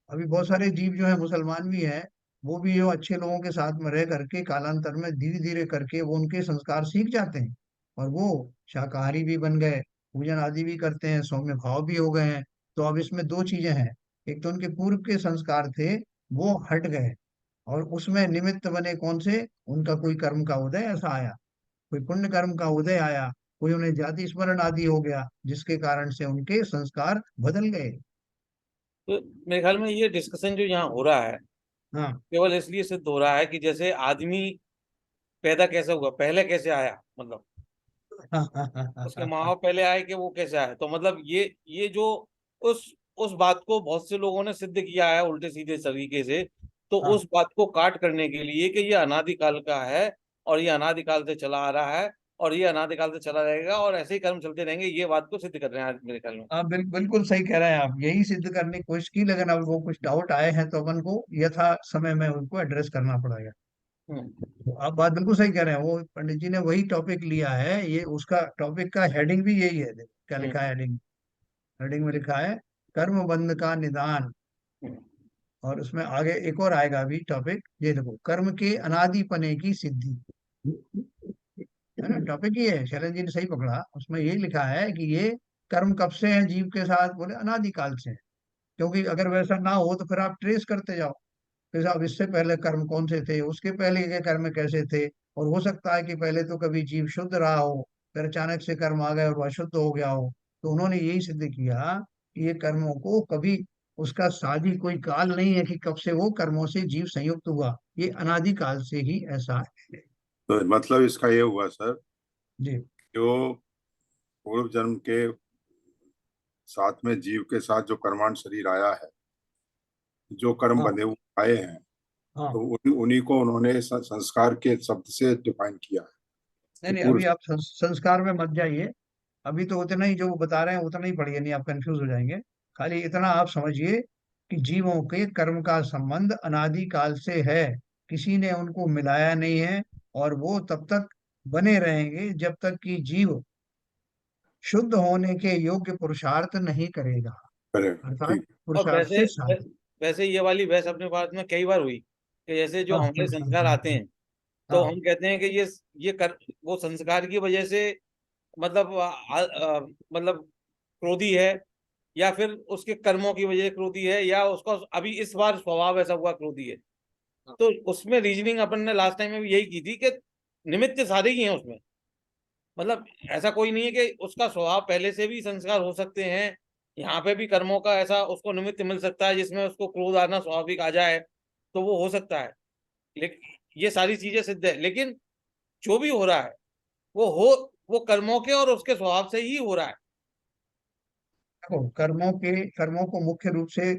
Speaker 1: अभी बहुत सारे जीव जो है मुसलमान भी हैं, वो भी जो अच्छे लोगों के साथ में रह करके कालांतर में धीरे धीरे करके वो उनके संस्कार सीख जाते हैं, और वो शाकाहारी भी बन गए, पूजन आदि भी करते हैं, सौम्य भाव भी हो गए हैं। तो अब इसमें दो चीजें हैं। एक तो उनके पूर्व के संस्कार थे, वो हट गए, और उसमें निमित्त बने कौन से? उनका कोई कर्म का उदय ऐसा आया, कोई पुण्य कर्म का उदय आया, कोई उन्हें जाति स्मरण आदि हो गया, जिसके कारण से उनके संस्कार बदल गए।
Speaker 5: तो मेरे ख्याल में ये डिस्कशन जो यहाँ हो रहा है
Speaker 1: हाँ
Speaker 5: केवल इसलिए सिद्ध हो रहा है कि जैसे आदमी पैदा कैसे हुआ, पहले कैसे आया, मतलब उसके माँ बाप पहले आए कि वो कैसे आए, तो मतलब ये जो उस बात को बहुत से लोगों ने सिद्ध किया है उल्टे सीधे तरीके से। तो
Speaker 1: हाँ,
Speaker 5: उस बात को काट करने के लिए कि ये अनादिकाल का है, और ये अनादिकाल से चला आ रहा है, और ये अनादिकाल से चला रहेगा, और ऐसे ही कर्म चलते रहेंगे, ये बात को सिद्ध कर रहे हैं आज मेरे ख्याल में।
Speaker 1: आप बिल्कुल सही कह रहे हैं, आप यही सिद्ध करने की कोशिश की, लेकिन अब वो कुछ डाउट आए हैं तो अपन को यथा समय में उनको एड्रेस करना पड़ेगा। तो आप बात बिल्कुल सही कह रहे हैं, वो पंडित जी ने वही टॉपिक लिया है, ये उसका टॉपिक का हेडिंग भी यही है। देखो क्या लिखा है हेडिंग, हेडिंग में लिखा है कर्म बंध का निदान। और उसमें आगे एक और आएगा अभी टॉपिक, ये देखो कर्म के अनादिपने की सिद्धि, है ना। टॉपिक ये है, शैलेंद्र जी ने सही पकड़ा, उसमें ये लिखा है कि ये कर्म कब से है जीव के साथ, बोले अनादिकाल से है। क्योंकि अगर वैसा ना हो तो फिर आप ट्रेस करते जाओ, फिर साहब इससे पहले कर्म कौन से थे, उसके पहले के कर्म कैसे थे। और हो सकता है कि पहले तो कभी जीव शुद्ध रहा हो, फिर अचानक से कर्म आ गए और वह अशुद्ध हो गया हो। तो उन्होंने यही सिद्ध किया कि ये कर्मों को कभी, उसका शादी कोई काल नहीं है कि कब से वो कर्मों से जीव संयुक्त हुआ, ये अनादि काल से ही ऐसा है।
Speaker 2: तो मतलब इसका ये हुआ सर,
Speaker 1: जी
Speaker 2: जो पूर्व जन्म के साथ में जीव के साथ जो कर्मांड शरीर आया है, जो कर्म
Speaker 1: हाँ
Speaker 2: बंधे हुए आए हैं,
Speaker 1: हाँ।
Speaker 2: तो उन्हीं को उन्होंने संस्कार के शब्द से डिफाइन किया है
Speaker 1: नहीं
Speaker 2: कि
Speaker 1: नहीं,
Speaker 2: पूर्व।
Speaker 1: अभी आप संस्कार में मत जाइए। अभी तो उतना ही जो वो बता रहे हैं उतना ही पढ़िए, नहीं आप कंफ्यूज हो जाएंगे। खाली इतना आप समझिए कि जीवों के कर्म का संबंध अनादि काल से है, किसी ने उनको मिलाया नहीं है। और वो तब तक बने रहेंगे जब तक कि जीव शुद्ध होने के योग्य पुरुषार्थ नहीं करेगा,
Speaker 2: करेगा,
Speaker 1: अर्थात
Speaker 2: ठीक।
Speaker 5: और
Speaker 1: पुरुषार्थ
Speaker 5: वैसे
Speaker 1: से शादी।
Speaker 5: वैसे ये वाली बहस अपने पास में कई बार हुई कि जैसे जो
Speaker 1: हाँ
Speaker 5: हमारे संस्कार आते हैं, तो
Speaker 1: हाँ
Speaker 5: हम कहते हैं कि ये कर वो संस्कार की वजह से मतलब मतलब क्रोधी है, या फिर उसके कर्मों की वजह से क्रोधी है, या उसका अभी इस बार स्वभाव ऐसा हुआ क्रोधी है। तो उसमें रीजनिंग अपन ने लास्ट टाइम में भी यही की थी कि निमित्त सारे ही हैं उसमें। मतलब ऐसा कोई नहीं है कि उसका स्वभाव पहले से भी संस्कार हो सकते हैं, यहाँ पे भी कर्मों का ऐसा उसको निमित्त मिल सकता है जिसमें उसको क्रोध आना स्वाभाविक आ जाए, तो वो हो सकता है। लेकिन ये सारी चीजें सिद्ध है, लेकिन जो भी हो रहा है वो हो वो कर्मों के और उसके स्वभाव से ही हो रहा है।
Speaker 1: देखो कर्मों को मुख्य रूप से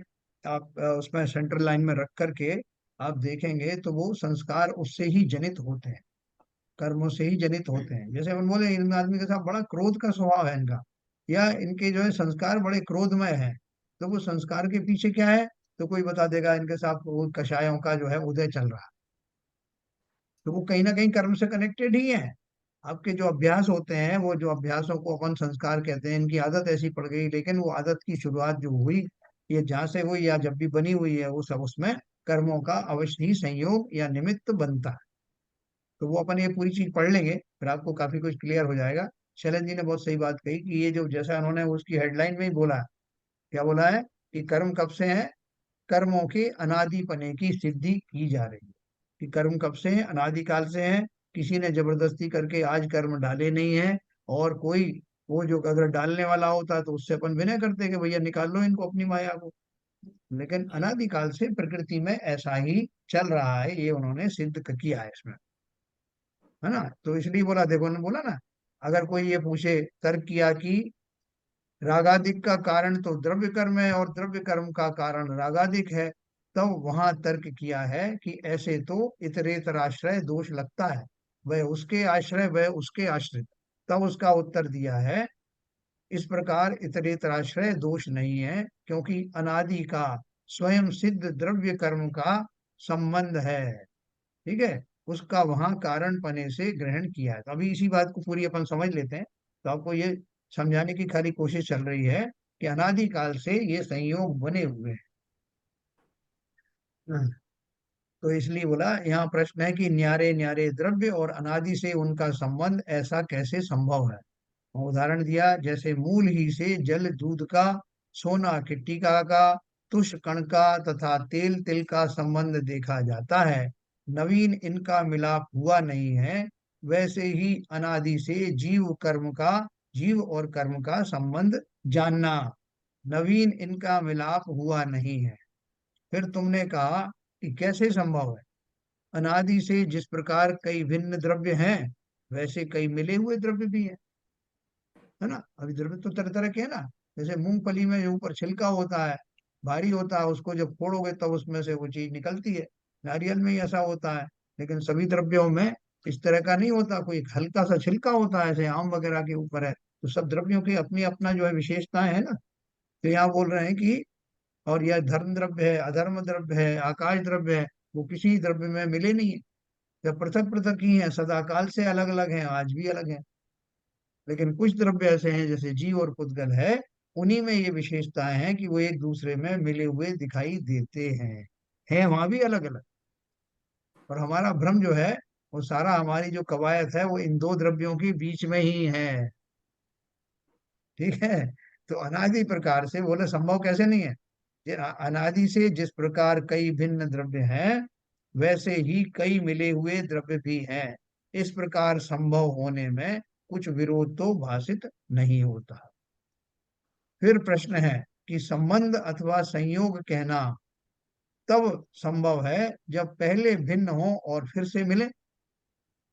Speaker 1: आप उसमें सेंट्रल लाइन में रख करके आप देखेंगे तो वो संस्कार उससे ही जनित होते हैं, कर्मों से ही जनित होते हैं। जैसे हम बोले इन आदमी के साथ बड़ा क्रोध का स्वभाव है इनका, या इनके जो है संस्कार बड़े क्रोधमय हैं, तो वो संस्कार के पीछे क्या है, तो कोई बता देगा इनके साथ वो कषायों का जो है उदय चल रहा है। तो वो कहीं ना कहीं कर्म से कनेक्टेड ही है। आपके जो अभ्यास होते हैं, वो जो अभ्यासों को अपन संस्कार कहते हैं, इनकी आदत ऐसी पड़ गई, लेकिन वो आदत की शुरुआत जो हुई, ये जहाँ से हुई या जब भी बनी हुई है, वो सब उसमें कर्मों का अवश्य ही संयोग या निमित्त बनता है। तो वो अपन ये पूरी चीज पढ़ लेंगे, फिर आपको काफी कुछ क्लियर हो जाएगा। शैलन जी ने बहुत सही बात कही कि ये जो जैसा उन्होंने उसकी हेडलाइन में ही बोला है, क्या बोला है कि कर्म कब से है, कर्मों के अनादिपने की सिद्धि की जा रही है। कि कर्म कब से है, अनादिकाल से है। किसी ने जबरदस्ती करके आज कर्म डाले नहीं है। और कोई वो जो अगर डालने वाला होता तो उससे अपन विनय करते कि भैया निकाल लो इनको अपनी माया को। लेकिन अनादिकाल से प्रकृति में ऐसा ही चल रहा है, ये उन्होंने सिद्ध किया है इसमें, है ना। तो इसलिए बोला, देखो उन्होंने बोला ना, अगर कोई ये पूछे, तर्क किया कि रागादिक का कारण तो द्रव्य कर्म है और द्रव्य कर्म का कारण रागादिक है, तब वहां तर्क किया है कि ऐसे तो इतरेतर आश्रय दोष लगता है, वह उसके आश्रय वह उसके आश्रित। तब उसका उत्तर दिया है, इस प्रकार इतरेतर आश्रय दोष नहीं है, क्योंकि अनादि का स्वयं सिद्ध द्रव्य कर्म का संबंध है, ठीक है। उसका वहां कारण पने से ग्रहण किया है। तो अभी इसी बात को पूरी अपन समझ लेते हैं। तो आपको ये समझाने की खाली कोशिश चल रही है कि अनादिकाल से ये संयोग बने हुए हैं। तो इसलिए बोला, यहाँ प्रश्न है कि न्यारे न्यारे द्रव्य और अनादि से उनका संबंध ऐसा कैसे संभव है। उदाहरण दिया, जैसे मूल ही से जल दूध का, सोना कृत्तिका का, तुष कण का तथा तेल तिल का संबंध देखा जाता है, नवीन इनका मिलाप हुआ नहीं है। वैसे ही अनादि से जीव और कर्म का संबंध जानना, नवीन इनका मिलाप हुआ नहीं है। फिर तुमने कहा कि कैसे संभव है, अनादि से जिस प्रकार कई भिन्न द्रव्य हैं, वैसे कई मिले हुए द्रव्य भी हैं, है ना। अभी द्रव्य तो तरह तरह के है ना। जैसे मूंगफली में जो ऊपर छिलका होता है, भारी होता है, उसको जब फोड़ोगे तब उसमें से वो चीज निकलती है। नारियल में ही ऐसा होता है। लेकिन सभी द्रव्यों में इस तरह का नहीं होता, कोई एक हल्का सा छिलका होता है, जैसे आम वगैरह के ऊपर है। तो सब द्रव्यों की अपनी अपना जो है विशेषताएं है ना। तो यहाँ बोल रहे हैं कि, और यह धर्म द्रव्य है, अधर्म द्रव्य है, आकाश द्रव्य है, वो किसी द्रव्य में मिले नहीं है। जब पृथक पृथक ही हैं, सदाकाल से अलग अलग हैं, आज भी अलग हैं। लेकिन कुछ द्रव्य ऐसे हैं जैसे जीव और पुद्गल है, उन्हीं में ये विशेषताएं हैं कि वो एक दूसरे में मिले हुए दिखाई देते हैं वहां भी अलग अलग। और हमारा भ्रम जो है, वो सारा हमारी जो कवायद है वो इन दो द्रव्यों के बीच में ही है। ठीक है। तो अनादि प्रकार से बोले संभव कैसे नहीं है, अनादि से जिस प्रकार कई भिन्न द्रव्य हैं, वैसे ही कई मिले हुए द्रव्य भी हैं। इस प्रकार संभव होने में कुछ विरोध तो भाषित नहीं होता। फिर प्रश्न है कि संबंध अथवा संयोग कहना तब संभव है जब पहले भिन्न हो और फिर से मिले।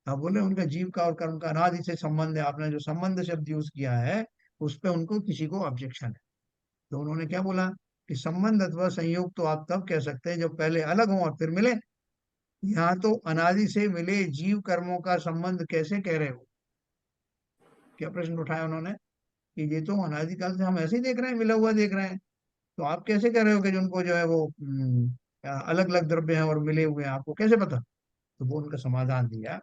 Speaker 1: अब बोले उनका जीव का और कर्म का अनादि से संबंध है, आपने जो संबंध शब्द यूज किया है उस पे उनको किसी को ऑब्जेक्शन है। तो उन्होंने क्या बोला कि संबंध अथवा संयोग तो आप तब कह सकते हैं जब पहले अलग हो और फिर मिले। यहाँ तो अनादि से मिले जीव कर्मों का संबंध कैसे कह रहे हो? क्या प्रश्न उठाया उन्होंने कि ये तो अनादिकाल से हम ऐसे ही देख रहे हैं, मिला हुआ देख रहे हैं, तो आप कैसे कह रहे हो कि जिनको जो है वो अलग अलग द्रव्य हैं और मिले हुए हैं, आपको कैसे पता? तो वो उनका समाधान दिया,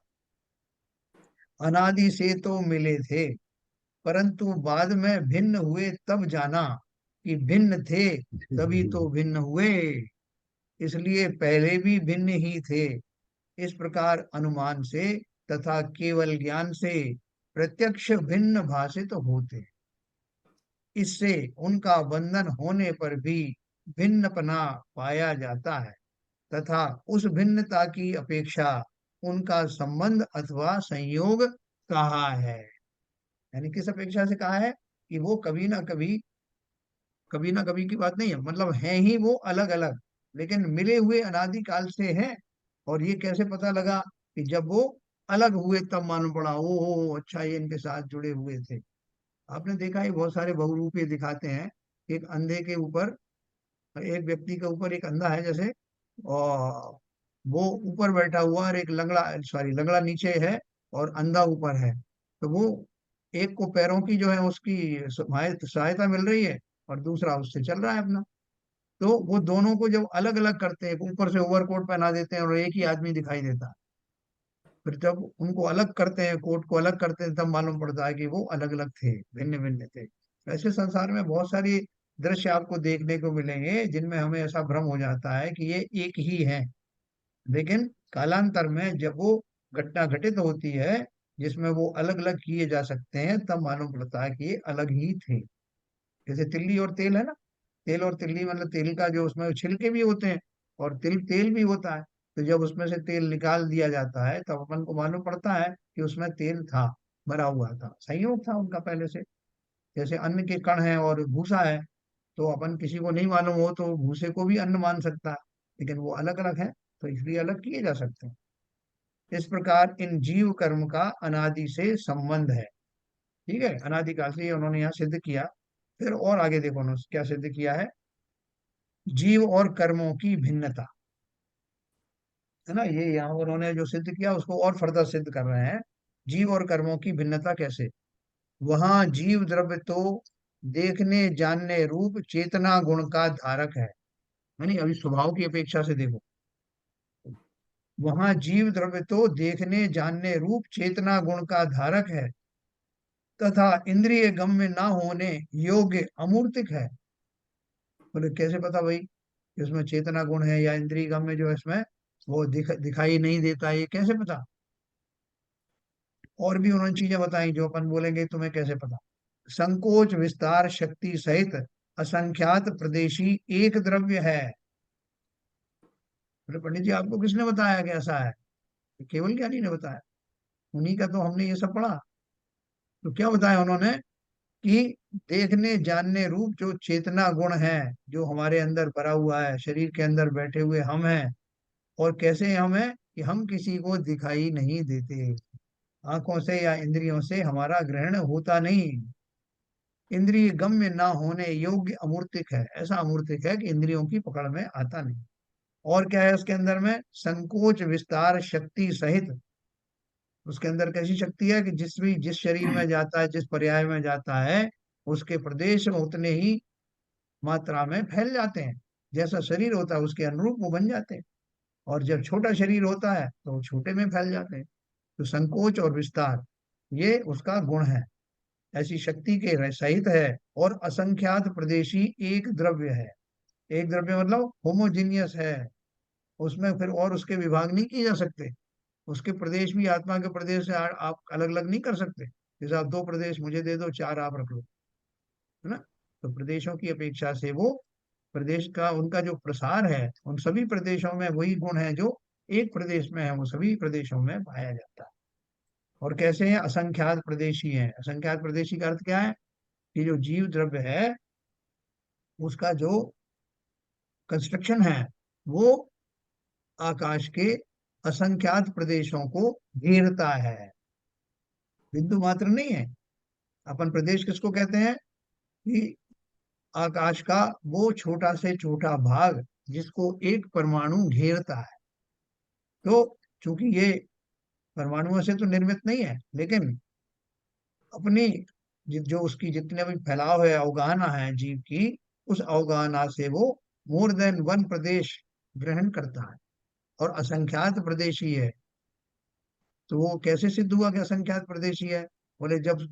Speaker 1: अनादि से तो मिले थे, परंतु बाद में भिन्न हुए तब जाना कि भिन्न थे, तभी तो भिन्न हुए, इसलिए पहले भी भिन्न ही थे। इस प्रकार अनुमान से तथा केवल ज्ञान से प्रत्यक्ष भिन्न भाषित होते, इससे उनका बंधन होने पर भी भिन्नपना पाया जाता है, तथा उस भिन्नता की अपेक्षा उनका संबंध अथवा संयोग कहा है। यानी किस अपेक्षा से कहा है कि वो कभी ना कभी की बात नहीं है, मतलब है ही वो अलग अलग, लेकिन मिले हुए अनादि काल से हैं। और ये कैसे पता लगा कि जब वो अलग हुए तब मालूम पड़ा, ओ अच्छा ये इनके साथ जुड़े हुए थे। आपने देखा है बहुत सारे बहुरूपी दिखाते हैं, एक अंधे के ऊपर, एक व्यक्ति के ऊपर एक अंधा है जैसे, और वो ऊपर बैठा हुआ और एक लंगड़ा, सॉरी लंगड़ा नीचे है और अंधा ऊपर है। तो वो एक को पैरों की जो है उसकी सहायता मिल रही है और दूसरा उससे चल रहा है अपना। तो वो दोनों को जब अलग अलग करते हैं, ऊपर से ओवरकोट पहना देते हैं और एक ही आदमी दिखाई देता है, फिर जब उनको अलग करते हैं, कोट को अलग करते हैं, तब मालूम पड़ता है कि वो अलग अलग थे, भिन्न भिन्न थे। ऐसे संसार में बहुत सारी दृश्य आपको देखने को मिलेंगे जिनमें हमें ऐसा भ्रम हो जाता है कि ये एक ही है, लेकिन कालांतर में जब वो घटना घटित होती है जिसमें वो अलग अलग किए जा सकते हैं, तब मालूम पड़ता है कि ये अलग ही थे। जैसे तिल्ली और तेल है ना, तेल और तिल्ली, मतलब तेल का जो उसमें छिलके भी होते हैं और तिल तेल भी होता है। तो जब उसमें से तेल निकाल दिया जाता है तब अपन को मालूम पड़ता है कि उसमें तेल था, भरा हुआ था, संयोग था उनका पहले से। जैसे अन्न के कण है और भूसा है, तो अपन किसी को नहीं मालूम हो तो भूसे को भी अन्न मान सकता है, लेकिन वो अलग अलग है तो इसलिए अलग किए जा सकते हैं। इस प्रकार इन जीव कर्म का अनादि से संबंध है। ठीक है, अनादिकाल से ये उन्होंने यहाँ सिद्ध किया। फिर और आगे देखो उन्होंने क्या सिद्ध किया है, जीव और कर्मों की भिन्नता, है ना, ये यहाँ उन्होंने जो सिद्ध किया उसको और फर्दर सिद्ध कर रहे हैं। जीव और कर्मों की भिन्नता कैसे, वहां जीव द्रव्य तो देखने जानने रूप चेतना गुण का धारक है, यानी अभी स्वभाव की अपेक्षा से देखो, वहां जीव द्रव्य तो देखने जानने रूप चेतना गुण का धारक है, तथा इंद्रिय गम्य ना होने योग्य अमूर्तिक है। बोले कैसे पता भाई कि उसमें चेतना गुण है या इंद्रिय गम्य जो है इसमें वो दिखाई नहीं देता, ये कैसे पता? और भी उन्होंने चीजें बताई जो अपन बोलेंगे तुम्हें कैसे पता। संकोच विस्तार शक्ति सहित असंख्यात प्रदेशी एक द्रव्य है। बोले पंडित जी आपको किसने बताया कि ऐसा है? केवल ज्ञानी ने बताया, उन्हीं का तो हमने ये सब पढ़ा। तो क्या बताया उन्होंने कि देखने जानने रूप जो चेतना गुण है, जो हमारे अंदर भरा हुआ है, शरीर के अंदर बैठे हुए हम हैं। और कैसे हम हैं कि हम किसी को दिखाई नहीं देते, आंखों से या इंद्रियों से हमारा ग्रहण होता नहीं, इंद्रिय गम्य ना होने योग्य अमूर्तिक है, ऐसा अमूर्तिक है कि इंद्रियों की पकड़ में आता नहीं। और क्या है उसके अंदर में, संकोच विस्तार शक्ति सहित, उसके अंदर कैसी शक्ति है कि जिस शरीर में जाता है, जिस पर्याय में जाता है, उसके प्रदेश में उतने ही मात्रा में फैल जाते हैं, जैसा शरीर होता है उसके अनुरूप वो बन जाते हैं। और जब छोटा शरीर होता है तो वो छोटे में फैल जाते हैं। तो संकोच और विस्तार ये उसका गुण है, ऐसी शक्ति के सहित है। और असंख्यात प्रदेशी एक द्रव्य है। एक द्रव्य मतलब होमोजीनियस है, उसमें फिर और उसके विभाग नहीं किए जा सकते। उसके प्रदेश भी आत्मा के प्रदेश से आप अलग अलग नहीं कर सकते। जैसे आप 2 प्रदेश मुझे दे दो, 4 आप रख लो, है ना। तो प्रदेशों की अपेक्षा से वो प्रदेश का उनका जो प्रसार है, उन सभी प्रदेशों में वही गुण है जो एक प्रदेश में है, वो सभी प्रदेशों में पाया जाता है। और कैसे हैं? असंख्यात प्रदेशी हैं। असंख्यात प्रदेशी का अर्थ क्या है? कि जो जीव द्रव्य है उसका जो कंस्ट्रक्शन है वो आकाश के असंख्यात प्रदेशों को घेरता है, बिंदु मात्र नहीं है। अपन प्रदेश किसको कहते हैं? कि आकाश का वो छोटा से छोटा भाग जिसको एक परमाणु घेरता है। तो चूंकि ये परमाणुओं से तो निर्मित नहीं है, लेकिन अपनी जो उसकी जितने भी फैलाव है, अवगाहना है जीव की, उस अवगाहना से वो मोर देन वन प्रदेश ग्रहण करता है और असंख्यात प्रदेशी है। तो वो कैसे सिद्ध हुआ कि असंख्यात प्रदेशी है? बोले जब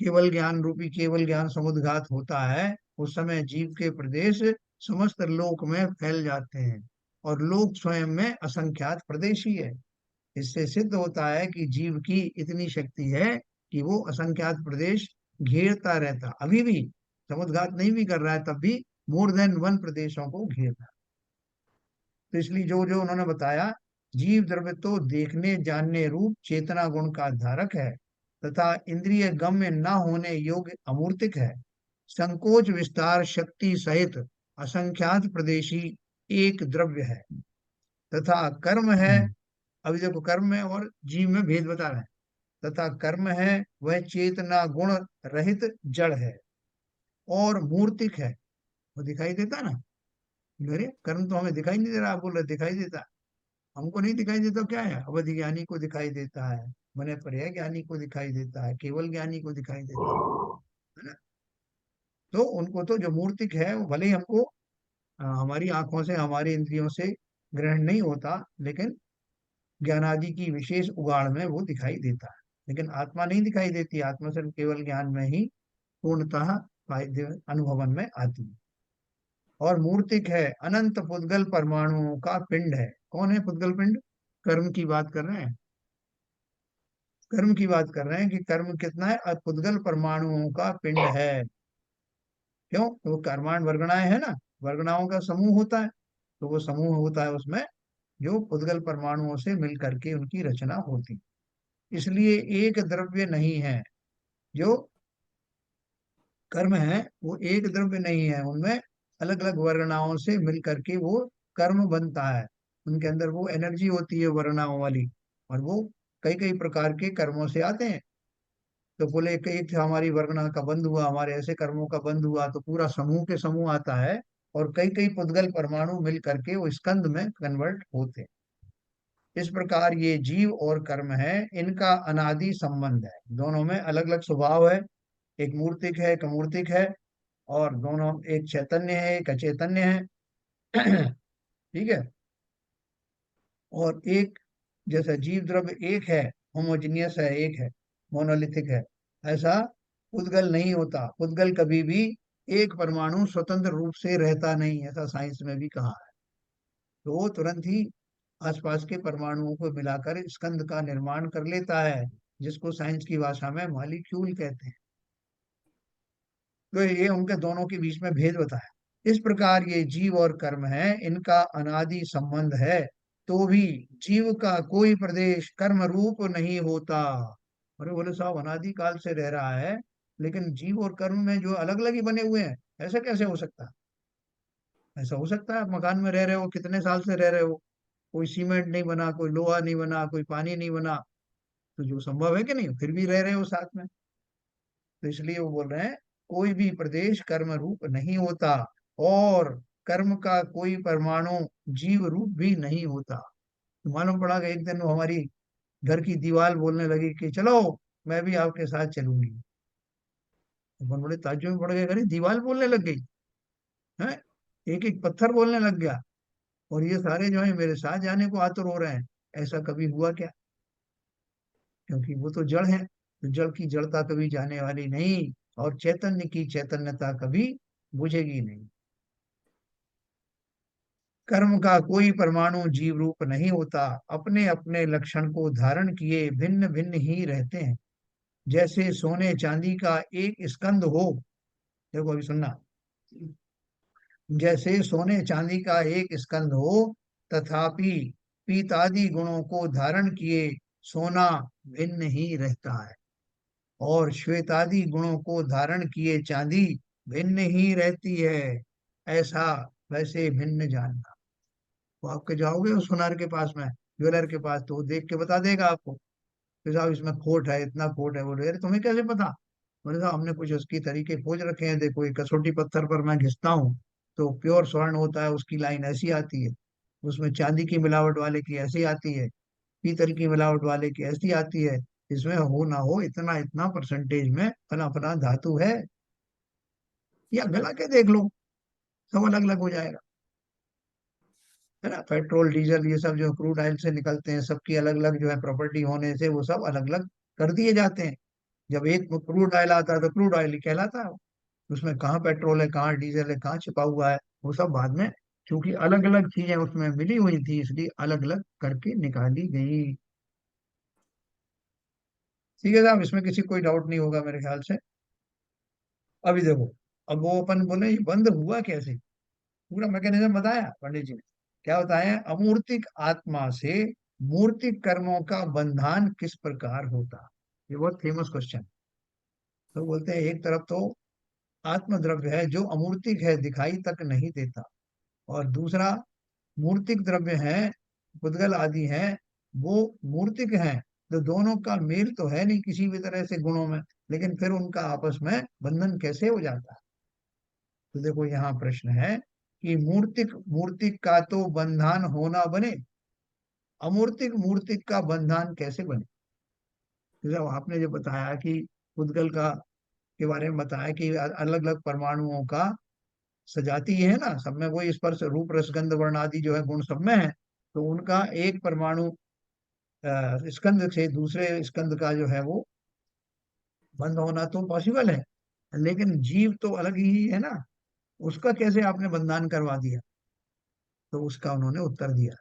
Speaker 1: केवल ज्ञान रूपी केवल ज्ञान समुद्घात होता है, उस समय जीव के प्रदेश समस्त लोक में फैल जाते हैं और लोक स्वयं में असंख्यात प्रदेशी है। इससे सिद्ध होता है कि जीव की इतनी शक्ति है कि वो असंख्यात प्रदेश घेरता रहता, अभी भी समुद्घात नहीं भी कर रहा है तब भी मोर देन वन प्रदेशों को घेरता। तो इसलिए जो जो उन्होंने बताया, जीव द्रव्य तो देखने जानने रूप चेतना गुण का धारक है तथा इंद्रिय गम्य न होने योग्य अमूर्तिक है। संकोच विस्तार शक्ति सहित असंख्यात प्रदेशी एक द्रव्य है तथा कर्म है। अभी देखो, कर्म है और जीव में भेद बता रहे हैं। तथा कर्म है वह चेतना गुण रहित जड़ है और मूर्तिक है। वो दिखाई देता ना। अरे कर्म तो हमें दिखाई नहीं दे रहा, आप बोल रहे दिखाई देता। हमको नहीं दिखाई देता, क्या है? अवधि ज्ञानी को दिखाई देता है, मने पर्याय ज्ञानी को दिखाई देता है, केवल ज्ञानी को दिखाई देता है ना। तो उनको तो जो मूर्तिक है वो भले ही हमको हमारी आंखों से हमारी इंद्रियों से ग्रहण नहीं होता, लेकिन ज्ञानादि की विशेष उगाड़ में वो दिखाई देता है। लेकिन आत्मा नहीं दिखाई देती, आत्मा सिर्फ केवल ज्ञान में ही पूर्णतः अनुभवन में आती है। और मूर्तिक है अनंत पुद्गल परमाणुओं का पिंड है। कौन है पुद्गल पिंड? कर्म की बात कर रहे हैं, कर्म की बात कर रहे हैं कि कर्म कितना है? पुद्गल परमाणुओं का पिंड है। क्यों? तो वो कर्माण वर्गणाएं है ना, वर्गणाओं का समूह होता है। तो वो समूह होता है उसमें जो पुद्गल परमाणुओं से मिल करके उनकी रचना होती है। इसलिए एक द्रव्य नहीं है। जो कर्म है वो एक द्रव्य नहीं है, उनमें अलग अलग वर्गणाओं से मिल करके वो कर्म बनता है। उनके अंदर वो एनर्जी होती है वर्गणाओं वाली, और वो कई कई प्रकार के कर्मों से आते हैं। तो बोले कि एक हमारी वर्गना का बंध हुआ, हमारे ऐसे कर्मों का बंध हुआ, तो पूरा समूह के समूह आता है और कई कई पुद्गल परमाणु मिल करके वो स्कंद में कन्वर्ट होते हैं। इस प्रकार ये जीव और कर्म है, इनका अनादि संबंध है। दोनों में अलग अलग स्वभाव है, एक मूर्तिक है एक अमूर्तिक है, और दोनों एक चैतन्य है एक अचैतन्य है। ठीक है। और एक जैसा जीव द्रव्य एक है, होमोजीनियस है, एक है, मोनोलिथिक है, ऐसा पुद्गल नहीं होता। पुद्गल कभी भी एक परमाणु स्वतंत्र रूप से रहता नहीं, ऐसा साइंस में भी कहा है। तो वो तुरंत ही आसपास के परमाणुओं को मिलाकर स्कंद का निर्माण कर लेता है, जिसको साइंस की भाषा में मॉलिक्यूल कहते हैं। तो ये उनके दोनों के बीच में भेद बताया। इस प्रकार ये जीव और कर्म है, इनका अनादि संबंध है, तो भी जीव का कोई प्रदेश कर्म रूप नहीं होता। अरे बोले साहब, अनादि काल से रह रहा है, लेकिन जीव और कर्म में जो अलग अलग ही बने हुए हैं, ऐसा कैसे हो सकता है? ऐसा हो सकता है? आप मकान में रह रहे हो, कितने साल से रह रहे हो, कोई सीमेंट नहीं बना, कोई लोहा नहीं बना, कोई पानी नहीं बना, तो जो संभव है कि नहीं, फिर भी रह रहे हो साथ में। तो इसलिए वो बोल रहे हैं कोई भी प्रदेश कर्म रूप नहीं होता, और कर्म का कोई परमाणु जीव रूप भी नहीं होता। तो मालूम पड़ा कि एक दिन वो हमारी घर की दीवार बोलने लगी कि चलो मैं भी आपके साथ चलूंगी। अपन बड़े ताज्जुब में पड़ गए, अरे दीवार बोलने लग गई है, एक एक पत्थर बोलने लग गया। और ये सारे जो है मेरे साथ जाने को आतुर हो रहे हैं। ऐसा कभी हुआ क्या? क्योंकि वो तो जड़ है, तो जड़ की जड़ता कभी जाने वाली नहीं, और चैतन्य की चैतन्यता कभी बुझेगी नहीं। कर्म का कोई परमाणु जीव रूप नहीं होता, अपने अपने लक्षण को धारण किए भिन्न भिन्न ही रहते हैं। जैसे सोने चांदी का एक स्कंद हो, देखो अभी सुनना, जैसे सोने चांदी का एक स्कंद हो, तथापि पीतादि गुणों को धारण किए सोना भिन्न ही रहता है, और श्वेतादि गुणों को धारण किए चांदी भिन्न ही रहती है। ऐसा वैसे भिन्न जानना। तो आपके जाओगे उस सुनार के पास में, ज्वेलर के पास, तो वो देख के बता देगा आपको कि साहब इसमें खोट है, इतना खोट है। बोले अरे तुम्हें कैसे पता? बोले साहब हमने कुछ उसकी तरीके खोज रखे हैं, देखो एक कसौटी पत्थर पर मैं घिसता हूँ तो प्योर स्वर्ण होता है, उसकी लाइन ऐसी आती है, उसमें चांदी की मिलावट वाले की ऐसी आती है, पीतल की मिलावट वाले की ऐसी आती है। इसमें हो ना हो इतना इतना परसेंटेज में फला फला धातु है, या गला के देख लो, सब अलग अलग हो जाएगा। है ना, पेट्रोल डीजल ये सब जो क्रूड ऑयल से निकलते हैं, सबकी अलग अलग जो है प्रॉपर्टी होने से वो सब अलग अलग कर दिए जाते हैं। जब एक क्रूड ऑयल आता है तो क्रूड ऑयल ही कहलाता है। उसमें कहाँ पेट्रोल है, कहाँ डीजल है, कहाँ छिपा हुआ है, वो सब बाद में, क्योंकि अलग अलग चीजें उसमें मिली हुई थी, इसलिए अलग अलग करके निकाली गई। ठीक है साहब, इसमें किसी कोई डाउट नहीं होगा मेरे ख्याल से। अभी देखो, अब वो अपन बोले ये बंद हुआ कैसे, पूरा मैकेनिज्म बताया पंडित जी ने। क्या बताया? अमूर्तिक आत्मा से मूर्तिक कर्मों का बंधन किस प्रकार होता। ये बहुत फेमस क्वेश्चन। तो बोलते हैं एक तरफ तो आत्म द्रव्य है जो अमूर्तिक है, दिखाई तक नहीं देता, और दूसरा मूर्तिक द्रव्य है, पुद्गल आदि है, वो मूर्तिक हैं। तो दोनों का मेल तो है नहीं किसी भी तरह से गुणों में, लेकिन फिर उनका आपस में बंधन कैसे हो जाता है? तो देखो यहाँ प्रश्न है कि मूर्तिक मूर्तिक का तो बंधन होना बने, अमूर्तिक मूर्तिक का बंधन कैसे बने? तो जब आपने जो बताया कि पुद्गल का के बारे में बताया कि अलग अलग परमाणुओं का सजाती है ना, सब में वही स्पर्श रूप रसगंध वर्ण आदि जो है गुण सब में है, तो उनका एक परमाणु स्कंद से दूसरे स्कंद का जो है वो बंद होना तो पॉसिबल है, लेकिन जीव तो अलग ही है ना, उसका कैसे आपने बंधन करवा दिया? तो उसका उन्होंने उत्तर दिया,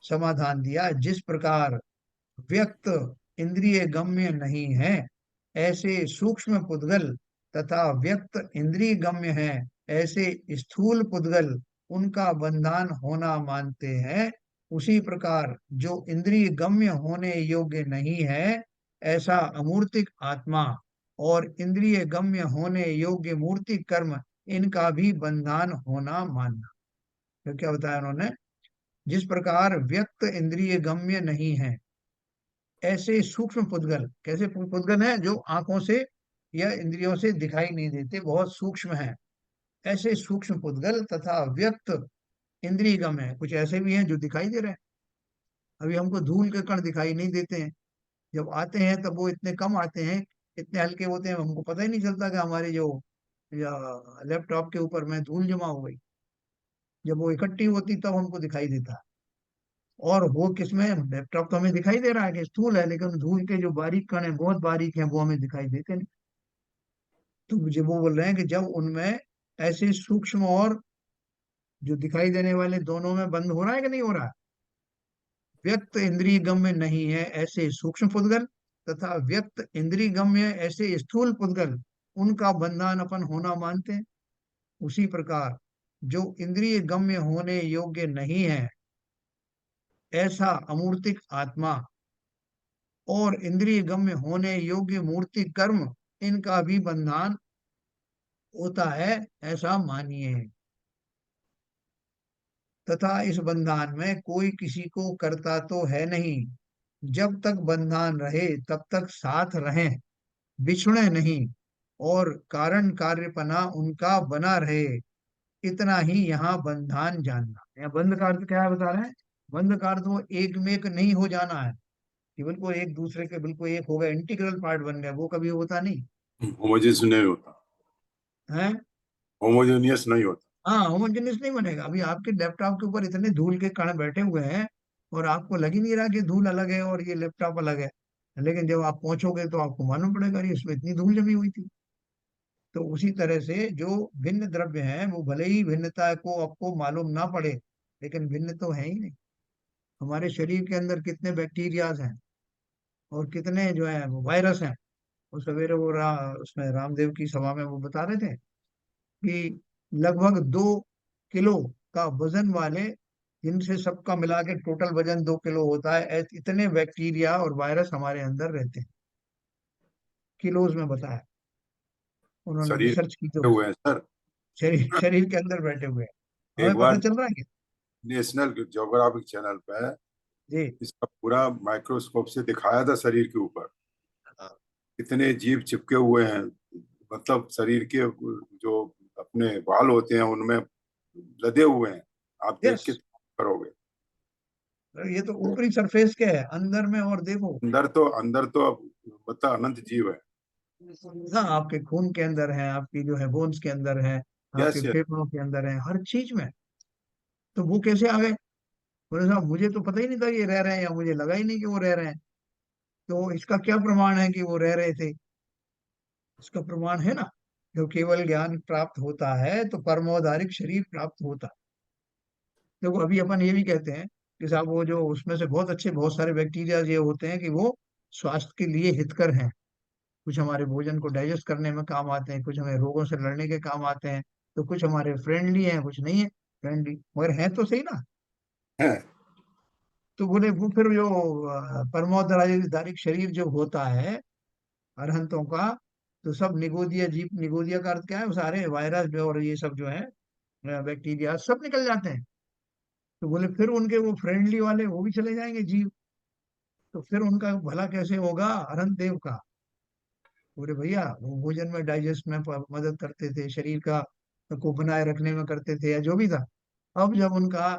Speaker 1: समाधान दिया। जिस प्रकार व्यक्त इंद्रिय गम्य नहीं है, ऐसे सूक्ष्म पुद्गल तथा व्यक्त इंद्रिय गम्य है, ऐसे स्थूल पुद्गल उनका बंधन होना मानते हैं। उसी प्रकार जो इंद्रिय गम्य होने योग्य नहीं है, ऐसा अमूर्तिक आत्मा और इंद्रिय गम्य होने योग्य मूर्तिक कर्म, इनका भी बंधन होना मानना। तो क्या बताया उन्होंने? जिस प्रकार व्यक्त इंद्रिय गम्य नहीं है, ऐसे सूक्ष्म पुद्गल, कैसे पुद्गल हैं जो आंखों से या इंद्रियों से दिखाई नहीं देते, बहुत सूक्ष्म है, ऐसे सूक्ष्म पुद्गल तथा व्यक्त इंद्रिय गम है, कुछ ऐसे भी हैं जो दिखाई दे रहे हैं। अभी हमको धूल के कण दिखाई नहीं देते हैं, जब आते हैं तब वो इतने कम आते हैं, इतने हल्के होते हैं, हमको पता ही नहीं चलता कि हमारे जो लैपटॉप के ऊपर में धूल जमा हो गई। जब वो इकट्ठी होती तब हमको दिखाई देता है। और वो किसमें, लैपटॉप तो हमें दिखाई दे रहा है कि स्थूल है, लेकिन धूल के जो बारीक कण है, बहुत बारीक है, वो हमें दिखाई देते नहीं। तो मुझे वो बोल रहे हैं कि जब उनमें ऐसे सूक्ष्म और जो दिखाई देने वाले दोनों में बंद हो रहा है कि नहीं हो रहा है, व्यक्त इंद्रिय गम्य नहीं है ऐसे सूक्ष्म पुद्गल तथा व्यक्त इंद्रिय गम्य ऐसे स्थूल पुद्गल, उनका बंधन अपन होना मानते हैं। उसी प्रकार जो इंद्रिय गम्य होने योग्य नहीं है, ऐसा अमूर्तिक आत्मा और इंद्रिय गम्य होने योग्य मूर्ति कर्म, इनका भी बंधन होता है, ऐसा मानिए। तथा इस बंधन में कोई किसी को करता तो है नहीं, जब तक बंधन रहे तब तक साथ रहें, बिछुड़े नहीं, और कारण कार्यपना उनका बना रहे, इतना ही यहाँ बंधन जानना। यहाँ बंध का अर्थ क्या है बता रहे हैं? बंध का अर्थ वो एक में एक नहीं हो जाना है, कि बिल्कुल एक दूसरे के बिल्कुल एक हो गए, इंटीग्रल पार्ट बन गया, वो कभी होता नहीं
Speaker 2: होमोजेनियस नहीं होता,
Speaker 1: है।
Speaker 2: होमोजेनियस नहीं होता।
Speaker 1: हाँ, होमोजेनियस नहीं बनेगा। अभी आपके लैपटॉप के ऊपर इतने धूल के कण बैठे हुए हैं और आपको लग ही नहीं रहा कि धूल अलग है और ये लैपटॉप अलग है, लेकिन जब आप पहुंचोगे तो आपको मालूम पड़ेगा अरे इसमें इतनी धूल जमी हुई थी। तो उसी तरह से जो भिन्न द्रव्य हैं वो भले ही भिन्नता को आपको मालूम ना पड़े, लेकिन भिन्न तो है ही नहीं। हमारे शरीर के अंदर कितने बैक्टीरियाज हैं और कितने जो है वो वायरस हैं। वो सवेरे वो उसमें रामदेव की सभा में वो बता रहे थे कि लगभग 2 किलो का वजन वाले, जिनसे सबका मिला के टोटल वजन 2 किलो होता है, इतने बैक्टीरिया और वायरस हमारे अंदर रहते हैं। किलोज में बताया, उन्होंने
Speaker 2: शरीर
Speaker 1: रिसर्च की तो।
Speaker 2: हुए हैं सर।
Speaker 1: शरीर शरीर के अंदर बैठे हुए हैं,
Speaker 2: एक
Speaker 1: हमें पता
Speaker 2: बार
Speaker 1: चल रहा है क्या?
Speaker 2: नेशनल ज्योग्राफिक चैनल पे
Speaker 1: जी।
Speaker 2: इसका पूरा माइक्रोस्कोप से दिखाया था शरीर के ऊपर कितने जीव चिपके हुए हैं। मतलब शरीर के जो अपने बाल होते हैं उनमें लदे हुए हैं। आप देख
Speaker 1: यस,
Speaker 2: के करोगे।
Speaker 1: ये तो
Speaker 2: तो
Speaker 1: ऊपरी सरफेस के है, अंदर में और देखो।
Speaker 2: अंदर तो अब मतलब अनंत जीव है।
Speaker 1: हाँ, आपके खून के अंदर है, आपकी जो है बोन्स के अंदर है, आपके
Speaker 2: यस यस।
Speaker 1: फेफड़ों के अंदर है, हर चीज में। तो वो कैसे आ गए? बोले साहब मुझे तो पता ही नहीं था ये रह रहे हैं, या मुझे लगा ही नहीं कि वो रह रहे हैं। तो इसका क्या प्रमाण है कि वो रह रहे थे? इसका प्रमाण है ना, जो केवल ज्ञान प्राप्त होता है तो परमोधारिक शरीर प्राप्त होता है। देखो अभी अपन ये भी कहते हैं कि साहब वो जो उसमें से बहुत अच्छे बहुत सारे बैक्टीरिया ये होते हैं कि वो स्वास्थ्य के लिए हितकर हैं। कुछ हमारे भोजन को डाइजेस्ट करने में काम आते हैं, कुछ हमें रोगों से लड़ने के काम आते हैं। तो कुछ हमारे फ्रेंडली हैं, कुछ नहीं है फ्रेंडली, मगर हैं तो सही ना।
Speaker 2: है।
Speaker 1: तो बोले वो फिर जो परमोधारिक शरीर जो होता है अरहंतों का, तो सब निगोदिया जीव, निगोदिया का अर्थ क्या है? वो सारे वायरस जो और ये सब जो है बैक्टीरिया सब निकल जाते हैं। तो बोले फिर उनके वो फ्रेंडली वाले वो भी चले जाएंगे जीव, तो फिर उनका भला कैसे होगा अरहंत देव का? बोले भैया वो भोजन में डाइजेस्ट में मदद करते थे, शरीर का को बनाए रखने में करते थे, या जो भी था। अब जब उनका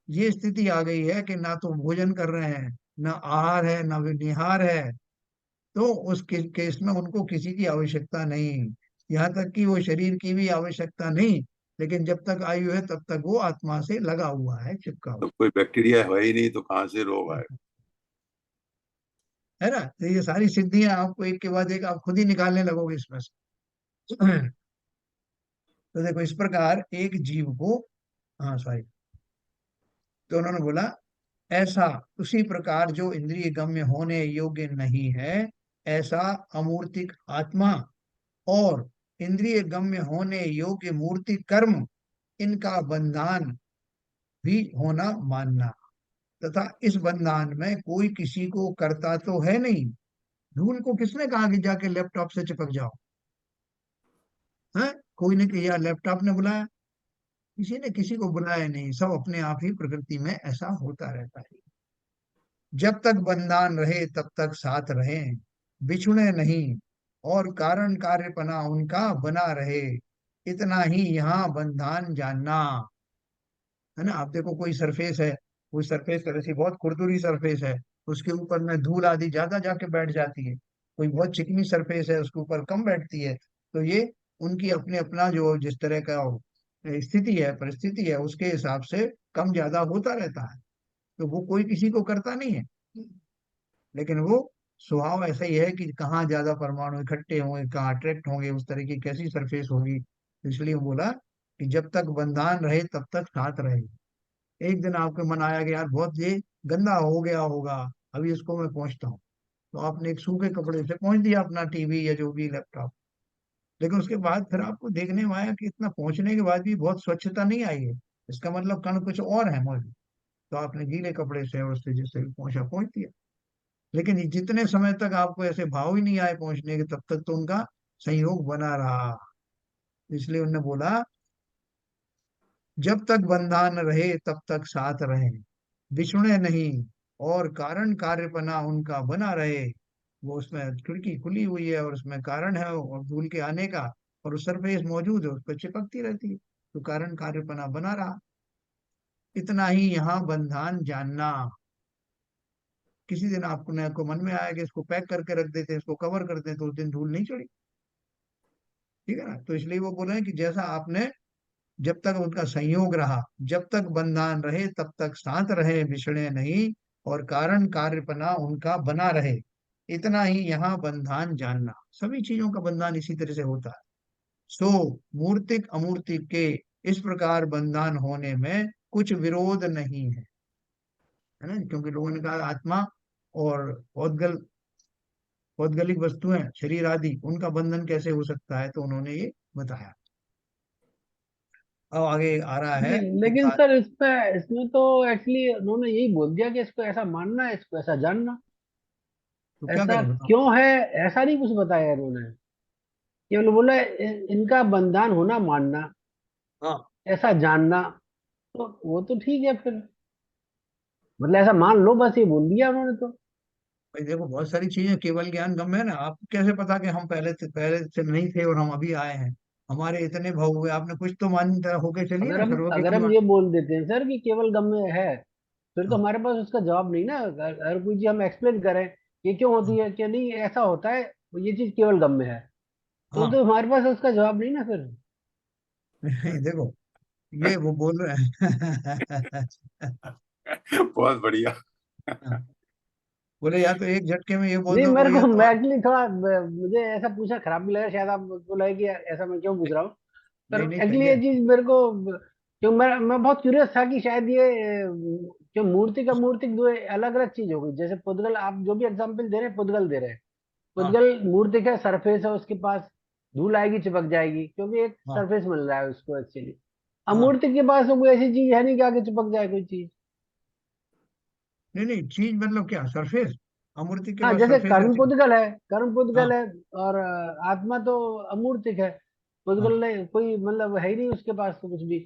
Speaker 1: ये स्थिति आ गई है कि ना तो भोजन कर रहे हैं, ना आहार है, ना निहार है, तो उस केस में उनको किसी की आवश्यकता नहीं, यहाँ तक कि वो शरीर की भी आवश्यकता नहीं। लेकिन जब तक आयु है तब तक वो आत्मा से लगा हुआ है, चिपका
Speaker 2: तो
Speaker 1: हुआ
Speaker 2: कोई बैक्टीरिया है ही नहीं तो कहाँ से रोग आए।
Speaker 1: है। है ना? तो ये सारी सिद्धियां आपको एक के बाद एक आप खुद ही निकालने लगोगे इसमें से। तो देखो इस प्रकार एक जीव को, हाँ सॉरी, तो उन्होंने बोला ऐसा उसी प्रकार जो इंद्रिय गम्य होने योग्य नहीं है, ऐसा अमूर्तिक आत्मा और इंद्रिय गम्य होने योग्य मूर्ति कर्म, इनका बंधन भी होना मानना, तथा इस बंधन में कोई किसी को करता तो है नहीं। धूल को किसने कहा कि जाके लैपटॉप से चिपक जाओ? है? कोई ने किया? लैपटॉप ने बुलाया? किसी ने किसी को बुलाया नहीं, सब अपने आप ही प्रकृति में ऐसा होता रहता है। जब तक बंधन रहे तब तक साथ रहे, बिछुड़े नहीं, और कारण कार्यपना उनका बना रहे, इतना ही यहाँ बंधन जानना। है ना? आप देखो कोई सरफेस है, कोई सरफेस ऐसी बहुत खुरदुरी सरफेस है, उसके ऊपर में धूल आदि ज्यादा जाके बैठ जाती है। कोई बहुत चिकनी सरफेस है, उसके ऊपर कम बैठती है। तो ये उनकी अपने अपना जो जिस तरह का स्थिति है, परिस्थिति है, उसके हिसाब से कम ज्यादा होता रहता है। तो वो कोई किसी को करता नहीं है, लेकिन वो स्वभाव ऐसा ही है कि कहाँ ज्यादा परमाणु इकट्ठे होंगे, कहाँ अट्रैक्ट होंगे, उस तरह की कैसी सरफेस होगी। इसलिए बोला कि जब तक बंधन रहे तब तक साथ रहे। एक दिन आपके मन आया कि यार बहुत ये गंदा हो गया होगा, अभी इसको मैं पहुंचता हूँ, तो आपने एक सूखे कपड़े से पहुंच दिया अपना टीवी या जो भी लैपटॉप। लेकिन उसके बाद फिर आपको देखने में आया कि इतना पहुंचने के बाद भी बहुत स्वच्छता नहीं आई है, इसका मतलब कण कुछ और है मौजूद। तो आपने गीले कपड़े से और उससे जिससे भी पहुंचा पहुंच दिया। लेकिन जितने समय तक आपको ऐसे भाव ही नहीं आए पहुंचने के, तब तक तो उनका संयोग बना रहा। इसलिए उन्होंने बोला जब तक बंधन रहे तब तक साथ रहे, बिछुड़े नहीं, और कारण कार्यपना उनका बना रहे। वो उसमें खिड़की खुली हुई है और उसमें कारण है और धूल के आने का, और उस सरफेस मौजूद है, उस पर चिपकती रहती है, तो कारण कार्यपना बना रहा। इतना ही यहाँ बंधन जानना। किसी दिन आपको मन में आया कि इसको पैक करके रख देते, इसको कवर कर देते, तो उस दिन धूल नहीं चढ़ी। ठीक है ना। तो इसलिए वो बोल रहे हैं कि जैसा आपने, जब तक उनका संयोग रहा, जब तक बंधन रहे तब तक साथ रहे, बिछड़े नहीं, और कारण कार्यपना उनका बना रहे, इतना ही यहाँ बंधन जानना। सभी चीजों का बंधन इसी तरह से होता है। सो मूर्तिक अमूर्तिक के इस प्रकार बंधन होने में कुछ विरोध नहीं है ना। क्योंकि लोगों ने कहा आत्मा और भौगोलिक वस्तुएं, शरीर आदि, उनका बंधन कैसे हो सकता है, तो उन्होंने ये बताया। अब आगे आ रहा है
Speaker 4: नहीं,
Speaker 1: कि
Speaker 4: लेकिन सर इसमें इसमें तो एक्चुअली उन्होंने यही बोल दिया कि इसको ऐसा मानना है, इसको ऐसा जानना।
Speaker 1: तो क्या
Speaker 4: ऐसा
Speaker 1: करें बताओ।
Speaker 4: क्यों है, ऐसा नहीं कुछ बताया इन्होंने। केवल बोला इनका बंधन होना मानना,
Speaker 1: हाँ
Speaker 4: ऐसा जानना। तो वो तो ठीक है फिर, मतलब ऐसा मान लो, बस ये बोल दिया उन्होंने तो।
Speaker 1: भाई देखो, बहुत सारी चीजें केवल ज्ञान गम्य है ना। आपको कैसे पता कि हम पहले से नहीं थे और हम अभी आए हैं। हमारे इतने भाव हुए, आपने कुछ तो मान्यता होके चलिए
Speaker 4: अगर
Speaker 1: ना,
Speaker 4: हम अगर हम
Speaker 1: सर्वज्ञ।
Speaker 4: ये बोल देते हैं सर कि केवल गम्य है, फिर तो
Speaker 1: हाँ,
Speaker 4: हमारे पास उसका जवाब नहीं ना। अगर कोई चीज हम एक्सप्लेन करें ये क्यों होती
Speaker 1: हाँ,
Speaker 4: है, कि नहीं ऐसा होता है, ये चीज केवल गम्य है,
Speaker 1: हाँ।
Speaker 4: तो हमारे पास उसका जवाब नहीं ना फिर।
Speaker 1: नहीं, देखो, ये वो बोल रहे हैं।
Speaker 2: बहुत बढ़िया।
Speaker 1: बोले या तो एक झटके में ये बोल
Speaker 4: नहीं,
Speaker 1: दो
Speaker 4: मेरे
Speaker 1: कि
Speaker 4: को
Speaker 1: या तो
Speaker 4: मैं एक्चुअली थोड़ा मुझे ऐसा पूछा खराब भी लगा, शायद आपको लगे कि ऐसा मैं क्यों पूछ रहा हूँ। पर
Speaker 1: नहीं, नहीं, सही
Speaker 4: एक्चुअली ये
Speaker 1: है।
Speaker 4: चीज मेरे को, क्यों मैं बहुत क्यूरियस था कि शायद ये जो मूर्ति का मूर्ति दो अलग अलग चीज हो गई। जैसे पुद्गल, आप जो भी एग्जांपल दे रहे हैं, पुद्गल दे रहे हैं।
Speaker 1: हाँ,
Speaker 4: पुद्गल मूर्ति का सरफेस है, उसके पास धूल आएगी चिपक जाएगी, क्योंकि एक
Speaker 1: हाँ,
Speaker 4: सरफेस मिल रहा है उसको एक्चुअली।
Speaker 1: हाँ।
Speaker 4: अमूर्ति के पास तो कोई ऐसी चीज है नहीं कि आगे चिपक जाए कोई चीज।
Speaker 1: नहीं, नहीं, चीज मतलब क्या, सरफेस। अमूर्ति के
Speaker 4: हाँ,
Speaker 1: बाद
Speaker 4: जैसे
Speaker 1: सरफेस
Speaker 4: कर्म
Speaker 1: ऐसी।
Speaker 4: पुद्गल है, कर्म पुद्गल
Speaker 1: हाँ,
Speaker 4: है, और आत्मा तो अमूर्तिक है।
Speaker 1: हाँ।
Speaker 4: पुद्गल ने कोई मतलब है ही नहीं उसके पास तो कुछ भी।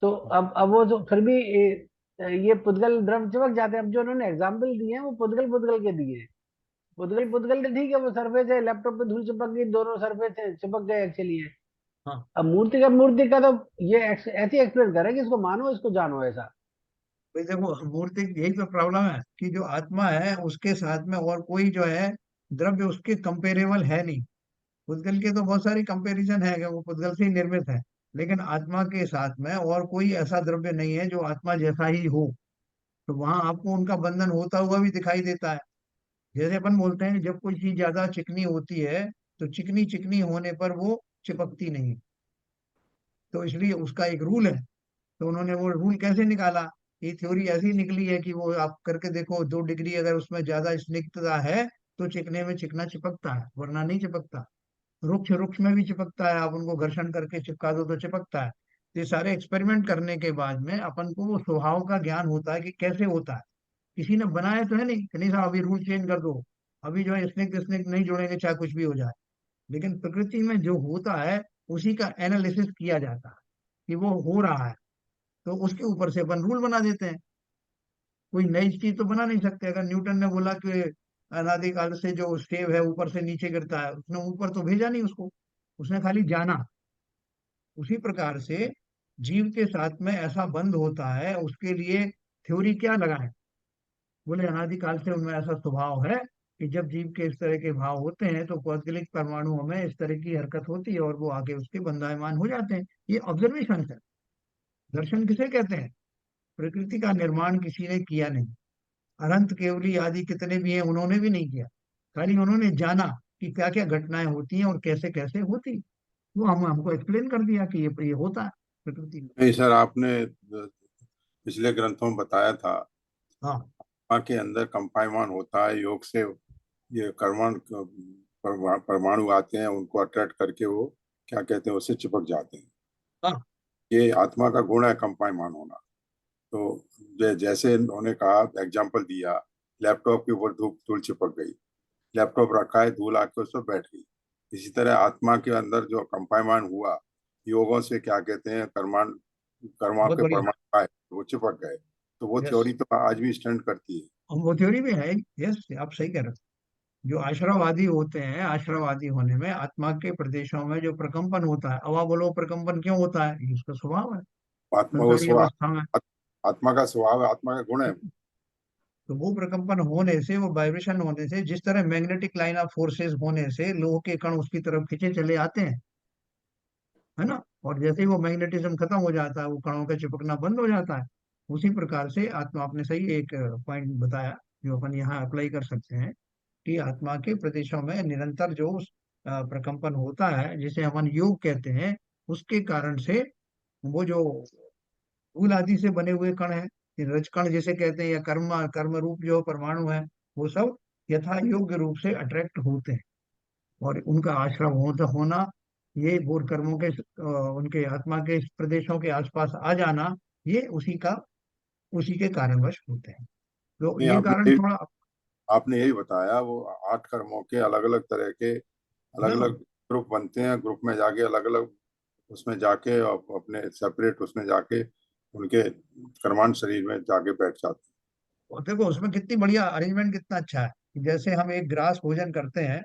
Speaker 4: तो अब वो जो फिर भी ये पुद्गल द्रव चिपक जाते हैं। अब जो उन्होंने एग्जाम्पल दिए हैं वो पुद्गल पुद्गल के दिए हैं। पुद्गल पुद्गल तो ठीक है, वो सरफेस है, लैपटॉप पे धूल चिपक गई, दोनों सरफेस है चिपक गए एक्चुअली है।
Speaker 1: हाँ।
Speaker 4: अब मूर्ति का तो ये ऐसे एक्सप्लेन करे कि इसको मानो, इसको जानो ऐसा।
Speaker 1: भाई देखो, मूर्ति, यही तो प्रॉब्लम है कि जो आत्मा है उसके साथ में और कोई जो है द्रव्य उसके कंपेरेबल है नहीं। पुद्गल के तो बहुत सारी कंपैरिजन है कि वो पुद्गल से ही निर्मित है। लेकिन आत्मा के साथ में और कोई ऐसा द्रव्य नहीं है जो आत्मा जैसा ही हो। तो वहां आपको उनका बंधन होता हुआ भी दिखाई देता है। जैसे अपन बोलते हैं कि जब कोई चीज ज्यादा चिकनी होती है, तो चिकनी चिकनी होने पर वो चिपकती नहीं। तो इसलिए उसका एक रूल है। तो उन्होंने वो रूल कैसे निकाला, ये थ्योरी ऐसी निकली है कि वो आप करके देखो, 2 डिग्री अगर उसमें ज्यादा स्निग्धता है तो चिकने में चिकना चिपकता है, वरना नहीं चिपकता। रुक्ष रुक्ष में भी चिपकता है, आप उनको घर्षण करके चिपका दो तो चिपकता है। तो ये सारे एक्सपेरिमेंट करने के बाद में अपन को वो स्वभाव का ज्ञान होता है कि कैसे होता है। किसी ने बनाया तो है नहीं कि नहीं साहब अभी रूल चेंज कर दो, अभी जो है स्निग्ध स्निग्ध नहीं जोड़ेंगे चाहे कुछ भी हो जाए। लेकिन प्रकृति में जो होता है उसी का एनालिसिस किया जाता है कि वो हो रहा है, तो उसके ऊपर से अपन रूल बना देते हैं। कोई नई चीज तो बना नहीं सकते। अगर न्यूटन ने बोला कि अनादिकाल से जो स्टेव है ऊपर से नीचे गिरता है, उसने ऊपर तो भेजा नहीं उसको, उसने खाली जाना। उसी प्रकार से जीव के साथ में ऐसा बंध होता है, उसके लिए थ्योरी क्या लगाए। बोले अनादिकाल से उनमें ऐसा स्वभाव है कि जब जीव के इस तरह के भाव होते हैं तो पौद्गलिक परमाणुओं में इस तरह की हरकत होती है और वो आगे उसके बंधायमान हो जाते हैं। ये ऑब्जर्वेशन है। दर्शन किसे कहते हैं? प्रकृति का निर्माण किसी ने किया नहीं। अनंत केवली आदि कितने भी हैं, उन्होंने भी नहीं किया। खाली उन्होंने जाना कि क्या क्या घटनाएं होती हैं और कैसे कैसे होती। वो हमको एक्सप्लेन कर दिया कि ये होता है प्रकृति में।
Speaker 2: नहीं सर, आपने पिछले ग्रंथों में बताया था
Speaker 1: हाँ,
Speaker 2: आत्मा के अंदर कंपायमान होता है योग से। ये कर्मण परमाणु आते हैं, उनको अट्रैक्ट करके वो क्या कहते हैं, उससे चिपक जाते हैं।
Speaker 1: हाँ।
Speaker 2: ये आत्मा का गुण है कंपायमान होना। तो जैसे उन्होंने कहा, एग्जाम्पल दिया, लैपटॉप के ऊपर धूल धूल चिपक गई, लैपटॉप रखा है, धूल आके उस पर बैठ गई। इसी तरह आत्मा के अंदर जो कंपायमान हुआ योगों से, क्या कहते हैं, कर्मा
Speaker 1: बहुत
Speaker 2: के
Speaker 1: बढ़िया।
Speaker 2: परमाणु आए, वो चिपक गए। तो वो
Speaker 1: यस,
Speaker 2: थ्योरी तो आज भी स्टैंड करती है।
Speaker 1: वो थ्योरी भी है। यस, आप सही कह रहे हो। जो आश्रवादी होते हैं, आश्रवादी होने में आत्मा के प्रदेशों में जो प्रकंपन होता है, अब आप बोलो प्रकंपन क्यों होता है, ये उसका स्वभाव है
Speaker 2: आत्मा वो
Speaker 1: संसारी
Speaker 2: स्वभाव,
Speaker 1: अवस्था में।
Speaker 2: आत्मा का स्वभाव है, आत्मा का गुण है।
Speaker 1: तो वो प्रकंपन होने से, वो वाइब्रेशन होने से, जिस तरह मैग्नेटिक लाइन ऑफ फोर्सेस होने से लोह के कण उसकी तरफ खींचे चले आते हैं, है ना। और जैसे ही वो मैग्नेटिज्म खत्म हो जाता है, वो कणों का चिपकना बंद हो जाता है। उसी प्रकार से आत्मा, आपने सही एक पॉइंट बताया जो अपन यहाँ अप्लाई कर सकते हैं, कि आत्मा के प्रदेशों में निरंतर जो प्रकंपन होता है, जिसे हम योग कहते हैं, उसके कारण से वो जो धूल आदि से बने हुए कण हैं, ये रजकण जिसे कहते हैं, या कर्म कर्म रूप जो परमाणु है, वो सब यथा योग्य रूप से अट्रैक्ट होते हैं। और उनका आश्रम होना, ये बोध कर्मों के उनके आत्मा के प्रदेशों के आसपास आ जाना, ये उसी के कारणवश होते हैं। तो
Speaker 2: नहीं,
Speaker 1: ये कारण थोड़ा,
Speaker 2: आपने यही बताया, वो 8 कर्मों के अलग अलग तरह के अलग
Speaker 1: हाँ,
Speaker 2: अलग ग्रुप बनते हैं, ग्रुप में जाके अलग अलग उसमें जाके अपने सेपरेट उसमें जाके उनके कर्मांत शरीर में जाके बैठ जाते
Speaker 1: और देखो उसमें कितनी बढ़िया अरेंजमेंट, कितना अच्छा है कि जैसे हम एक ग्रास भोजन करते हैं,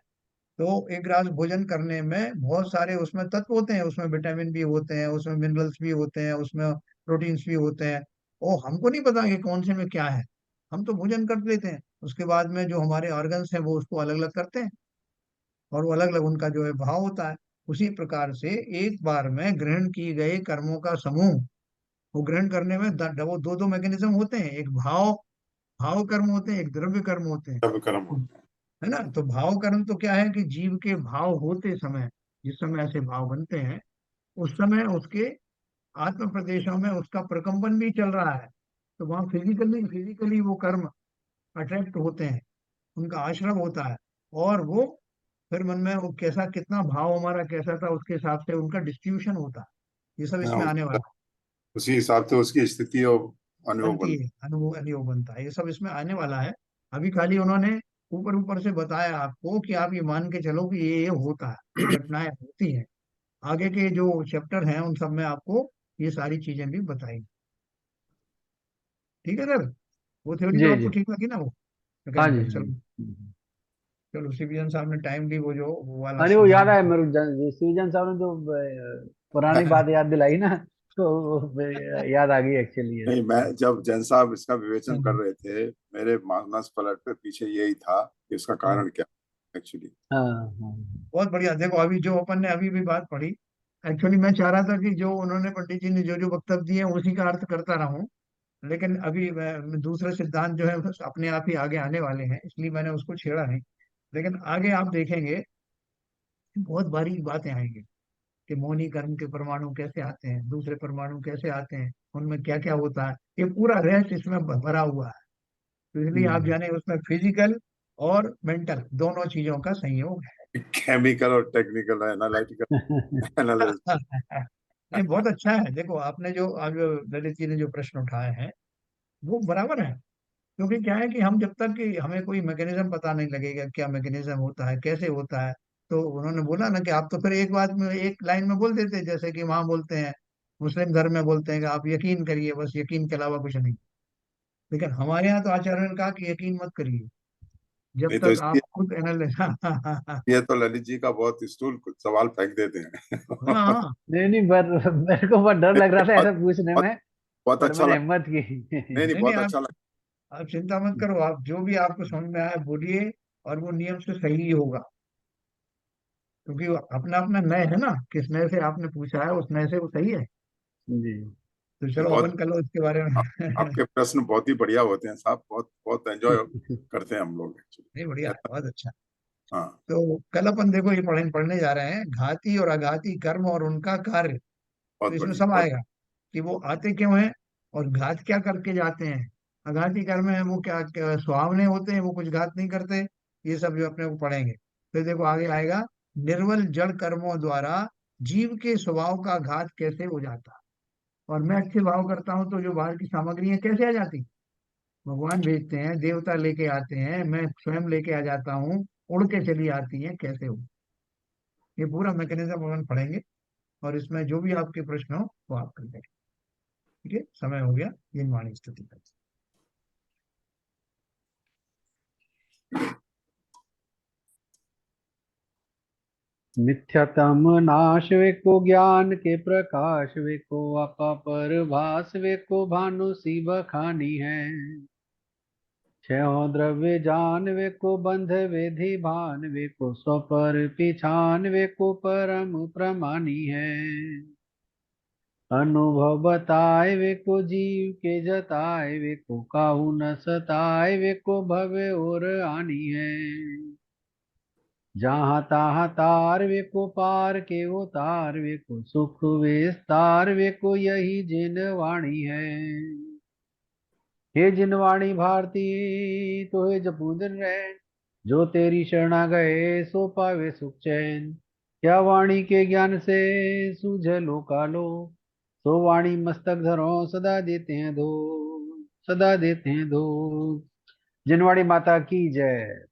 Speaker 1: तो एक ग्रास भोजन करने में बहुत सारे उसमें तत्व होते हैं, उसमें विटामिन भी होते हैं, उसमें मिनरल्स भी होते हैं, उसमें प्रोटीन्स भी होते हैं। और हमको नहीं पता कि कौन से में क्या है, हम तो भोजन कर लेते हैं। उसके बाद में जो हमारे ऑर्गन्स हैं वो उसको अलग अलग करते हैं, और वो अलग अलग उनका जो है भाव होता है। उसी प्रकार से एक बार में ग्रहण किए गए कर्मों का समूह, वो ग्रहण करने में वो दो दो मैकेनिज्म होते हैं, एक भाव भाव कर्म होते हैं, एक द्रव्य कर्म होते हैं।
Speaker 2: हैं, सब कर्म होते हैं।
Speaker 1: है ना। तो भाव कर्म तो क्या है कि जीव के भाव होते समय, जिस समय ऐसे भाव बनते हैं, उस समय उसके आत्म प्रदेशों में उसका प्रकंपन भी चल रहा है। तो वहाँ फिजिकली फिजिकली वो कर्म अट्रैक्ट होते हैं, उनका आश्रम होता है। और वो फिर मन में वो कैसा, कितना भाव हमारा कैसा था, उसके हिसाब से उनका डिस्ट्रीब्यूशन होता है। ये सब
Speaker 2: हाँ,
Speaker 1: इसमें आने वाला
Speaker 2: उसी हिसाब से उसकी स्थिति और अनुभव
Speaker 1: बनती
Speaker 2: बनता
Speaker 1: है, अनुभव अनुभव बनता है, ये सब इसमें आने वाला है। अभी खाली उन्होंने ऊपर ऊपर से बताया आपको कि आप ये मान के चलो कि ये होता है, ये
Speaker 2: है।
Speaker 1: घटनाएं होती हैं। आगे के जो चैप्टर हैं उन सब में आपको ये सारी चीजें भी बताएंगे। ठीक है सर, वो थ्योरी तो
Speaker 4: जी
Speaker 1: आपको
Speaker 4: जी।
Speaker 1: ठीक लगी ना, वो
Speaker 4: हाँ जी
Speaker 1: मैकेनिकल।
Speaker 4: हाँ
Speaker 1: चलो,
Speaker 4: जी।
Speaker 1: चलो सीबीएन साहब ने टाइम भी वो वाला
Speaker 4: अरे वो याद
Speaker 1: सिद्धांत।
Speaker 4: आया मेरे को, सृजन साहब ने जो पुरानी बात याद दिलाई ना, तो याद आ गई एक्चुअली ये।
Speaker 2: नहीं, मैं जब जैन साहब इसका विवेचन कर रहे थे, मेरे मानस पलट पे पीछे यही था कि इसका
Speaker 1: हाँ
Speaker 2: कारण क्या एक्चुअली।
Speaker 4: हाँ हाँ।
Speaker 1: बहुत बढ़िया। देखो अभी जो अपन ने अभी भी बात पढ़ी, एक्चुअली मैं चाह रहा था कि जो उन्होंने पंडित जी ने जो जो वक्तव्य दिए उसी का अर्थ करता रहूं, लेकिन अभी दूसरे सिद्धांत जो है बस अपने आप ही आगे आने वाले हैं, इसलिए मैंने उसको छेड़ा नहीं। लेकिन आगे आप देखेंगे बहुत बारीक बातें आएंगी कि मोनी कर्म के परमाणु कैसे आते हैं, दूसरे परमाणु कैसे आते हैं, उनमें क्या क्या होता है, ये पूरा रहस्य इसमें भरा हुआ है। तो इसलिए आप
Speaker 4: हम्म।
Speaker 1: जाने उसमें फिजिकल और मेंटल दोनों चीजों का संयोग
Speaker 2: केमिकल और टेक्निकल एनालिटिकल एनालिसिस।
Speaker 1: है। नहीं, बहुत अच्छा है। देखो आपने जो आज ललित जी ने जो प्रश्न उठाए हैं वो बराबर है। क्योंकि क्या है कि हम जब तक कि हमें कोई मैकेनिज्म पता नहीं लगेगा क्या मैकेनिज्म होता है, कैसे होता है, तो उन्होंने बोला ना कि आप तो फिर एक बात में एक लाइन में बोल देते हैं, जैसे कि वहां बोलते हैं, मुस्लिम धर्म में बोलते हैं कि आप यकीन करिए, बस यकीन के अलावा कुछ नहीं। लेकिन हमारे यहाँ तो आचार्य ने कहा कि यकीन मत करिए जब
Speaker 2: नहीं तो
Speaker 1: तक
Speaker 2: इसलिए
Speaker 1: आप खुद एनालिस हाँ
Speaker 2: ये तो ललित जी का बहुत स्थूल सवाल फेंक देते हैं।
Speaker 1: हाँ।
Speaker 4: नहीं नहीं, पर मेरे को बहुत डर लग रहा था
Speaker 2: बहुत
Speaker 4: ऐसा पूछने
Speaker 2: बहुत
Speaker 4: में,
Speaker 2: बहुत
Speaker 4: पर
Speaker 2: अच्छा
Speaker 4: मैंने
Speaker 2: लगा।
Speaker 4: हिम्मत की।
Speaker 2: नहीं नहीं,
Speaker 1: नहीं नहीं,
Speaker 2: बहुत अच्छा
Speaker 1: आप चिंता मत करो, आप जो भी आपको समझ में आए बोलिए, और वो नियम से सही ही होगा। क्योंकि वो अपना अपना नय है ना, किस नय से आपने पूछा है उस नय से वो सही है।
Speaker 4: जी।
Speaker 1: तो चलो
Speaker 2: बहुत
Speaker 1: अपन कल इसके बारे में
Speaker 2: आपके प्रश्न बहुत ही बढ़िया होते हैं साहब, बहुत बहुत एंजॉय करते हैं हम लोग
Speaker 1: नहीं, बढ़िया है,
Speaker 2: एक्चुअली।
Speaker 1: बहुत अच्छा।
Speaker 2: हाँ,
Speaker 1: तो कल अपन देखो ये पढ़ने जा रहे हैं घाती और अघाती कर्म और उनका कार्य। तो
Speaker 2: बहुत
Speaker 1: इसमें
Speaker 2: बढ़िया,
Speaker 1: सब
Speaker 2: बहुत
Speaker 1: आएगा कि वो आते क्यों हैं, और घात क्या करके जाते हैं। अघाती कर्म है वो क्या सुहावने होते हैं, वो कुछ घात नहीं करते। ये सब जो अपने को पढ़ेंगे। फिर देखो आगे आएगा, निर्बल जड़ कर्मों द्वारा जीव के स्वभाव का घात कैसे हो जाता। और मैं अच्छे भाव करता हूँ तो जो बाहर की सामग्री है कैसे आ जाती, भगवान भेजते हैं, देवता लेके आते हैं, मैं स्वयं लेके आ जाता हूँ, उड़ के चली आती हैं, कैसे हो। ये पूरा मैकेनिज्म अपन पढ़ेंगे, और इसमें जो भी आपके प्रश्न हो वो आप कर देंगे। ठीक है, समय हो गया। ये वाणी स्थिति का।
Speaker 4: मिथ्यातम नाश वे को ज्ञान के प्रकाश वे को आपा पर भास वे को भानु सी बखानी है। छहो द्रव्य जानवे को बंध विधि भानवे को स्वपर पिछानवे को परम प्रमानी है। अनुभव बताए वे को जीव के जताए वे को काहू न सताए वे को भवे और आनी है। जहाँ तहाँ तार वे को पार के उतार वे को सुख विस्तार वे को यही जिन वाणी है। हे जिनवाणी भारती तो हे जपू दिन रैन, जो तेरी शरणा गए सो पावे सुख चैन। क्या वाणी के ज्ञान से सूझे लोकालो, सो वाणी मस्तक धरो सदा देते हैं धो, सदा देते हैं धो। जिनवाणी माता की जय।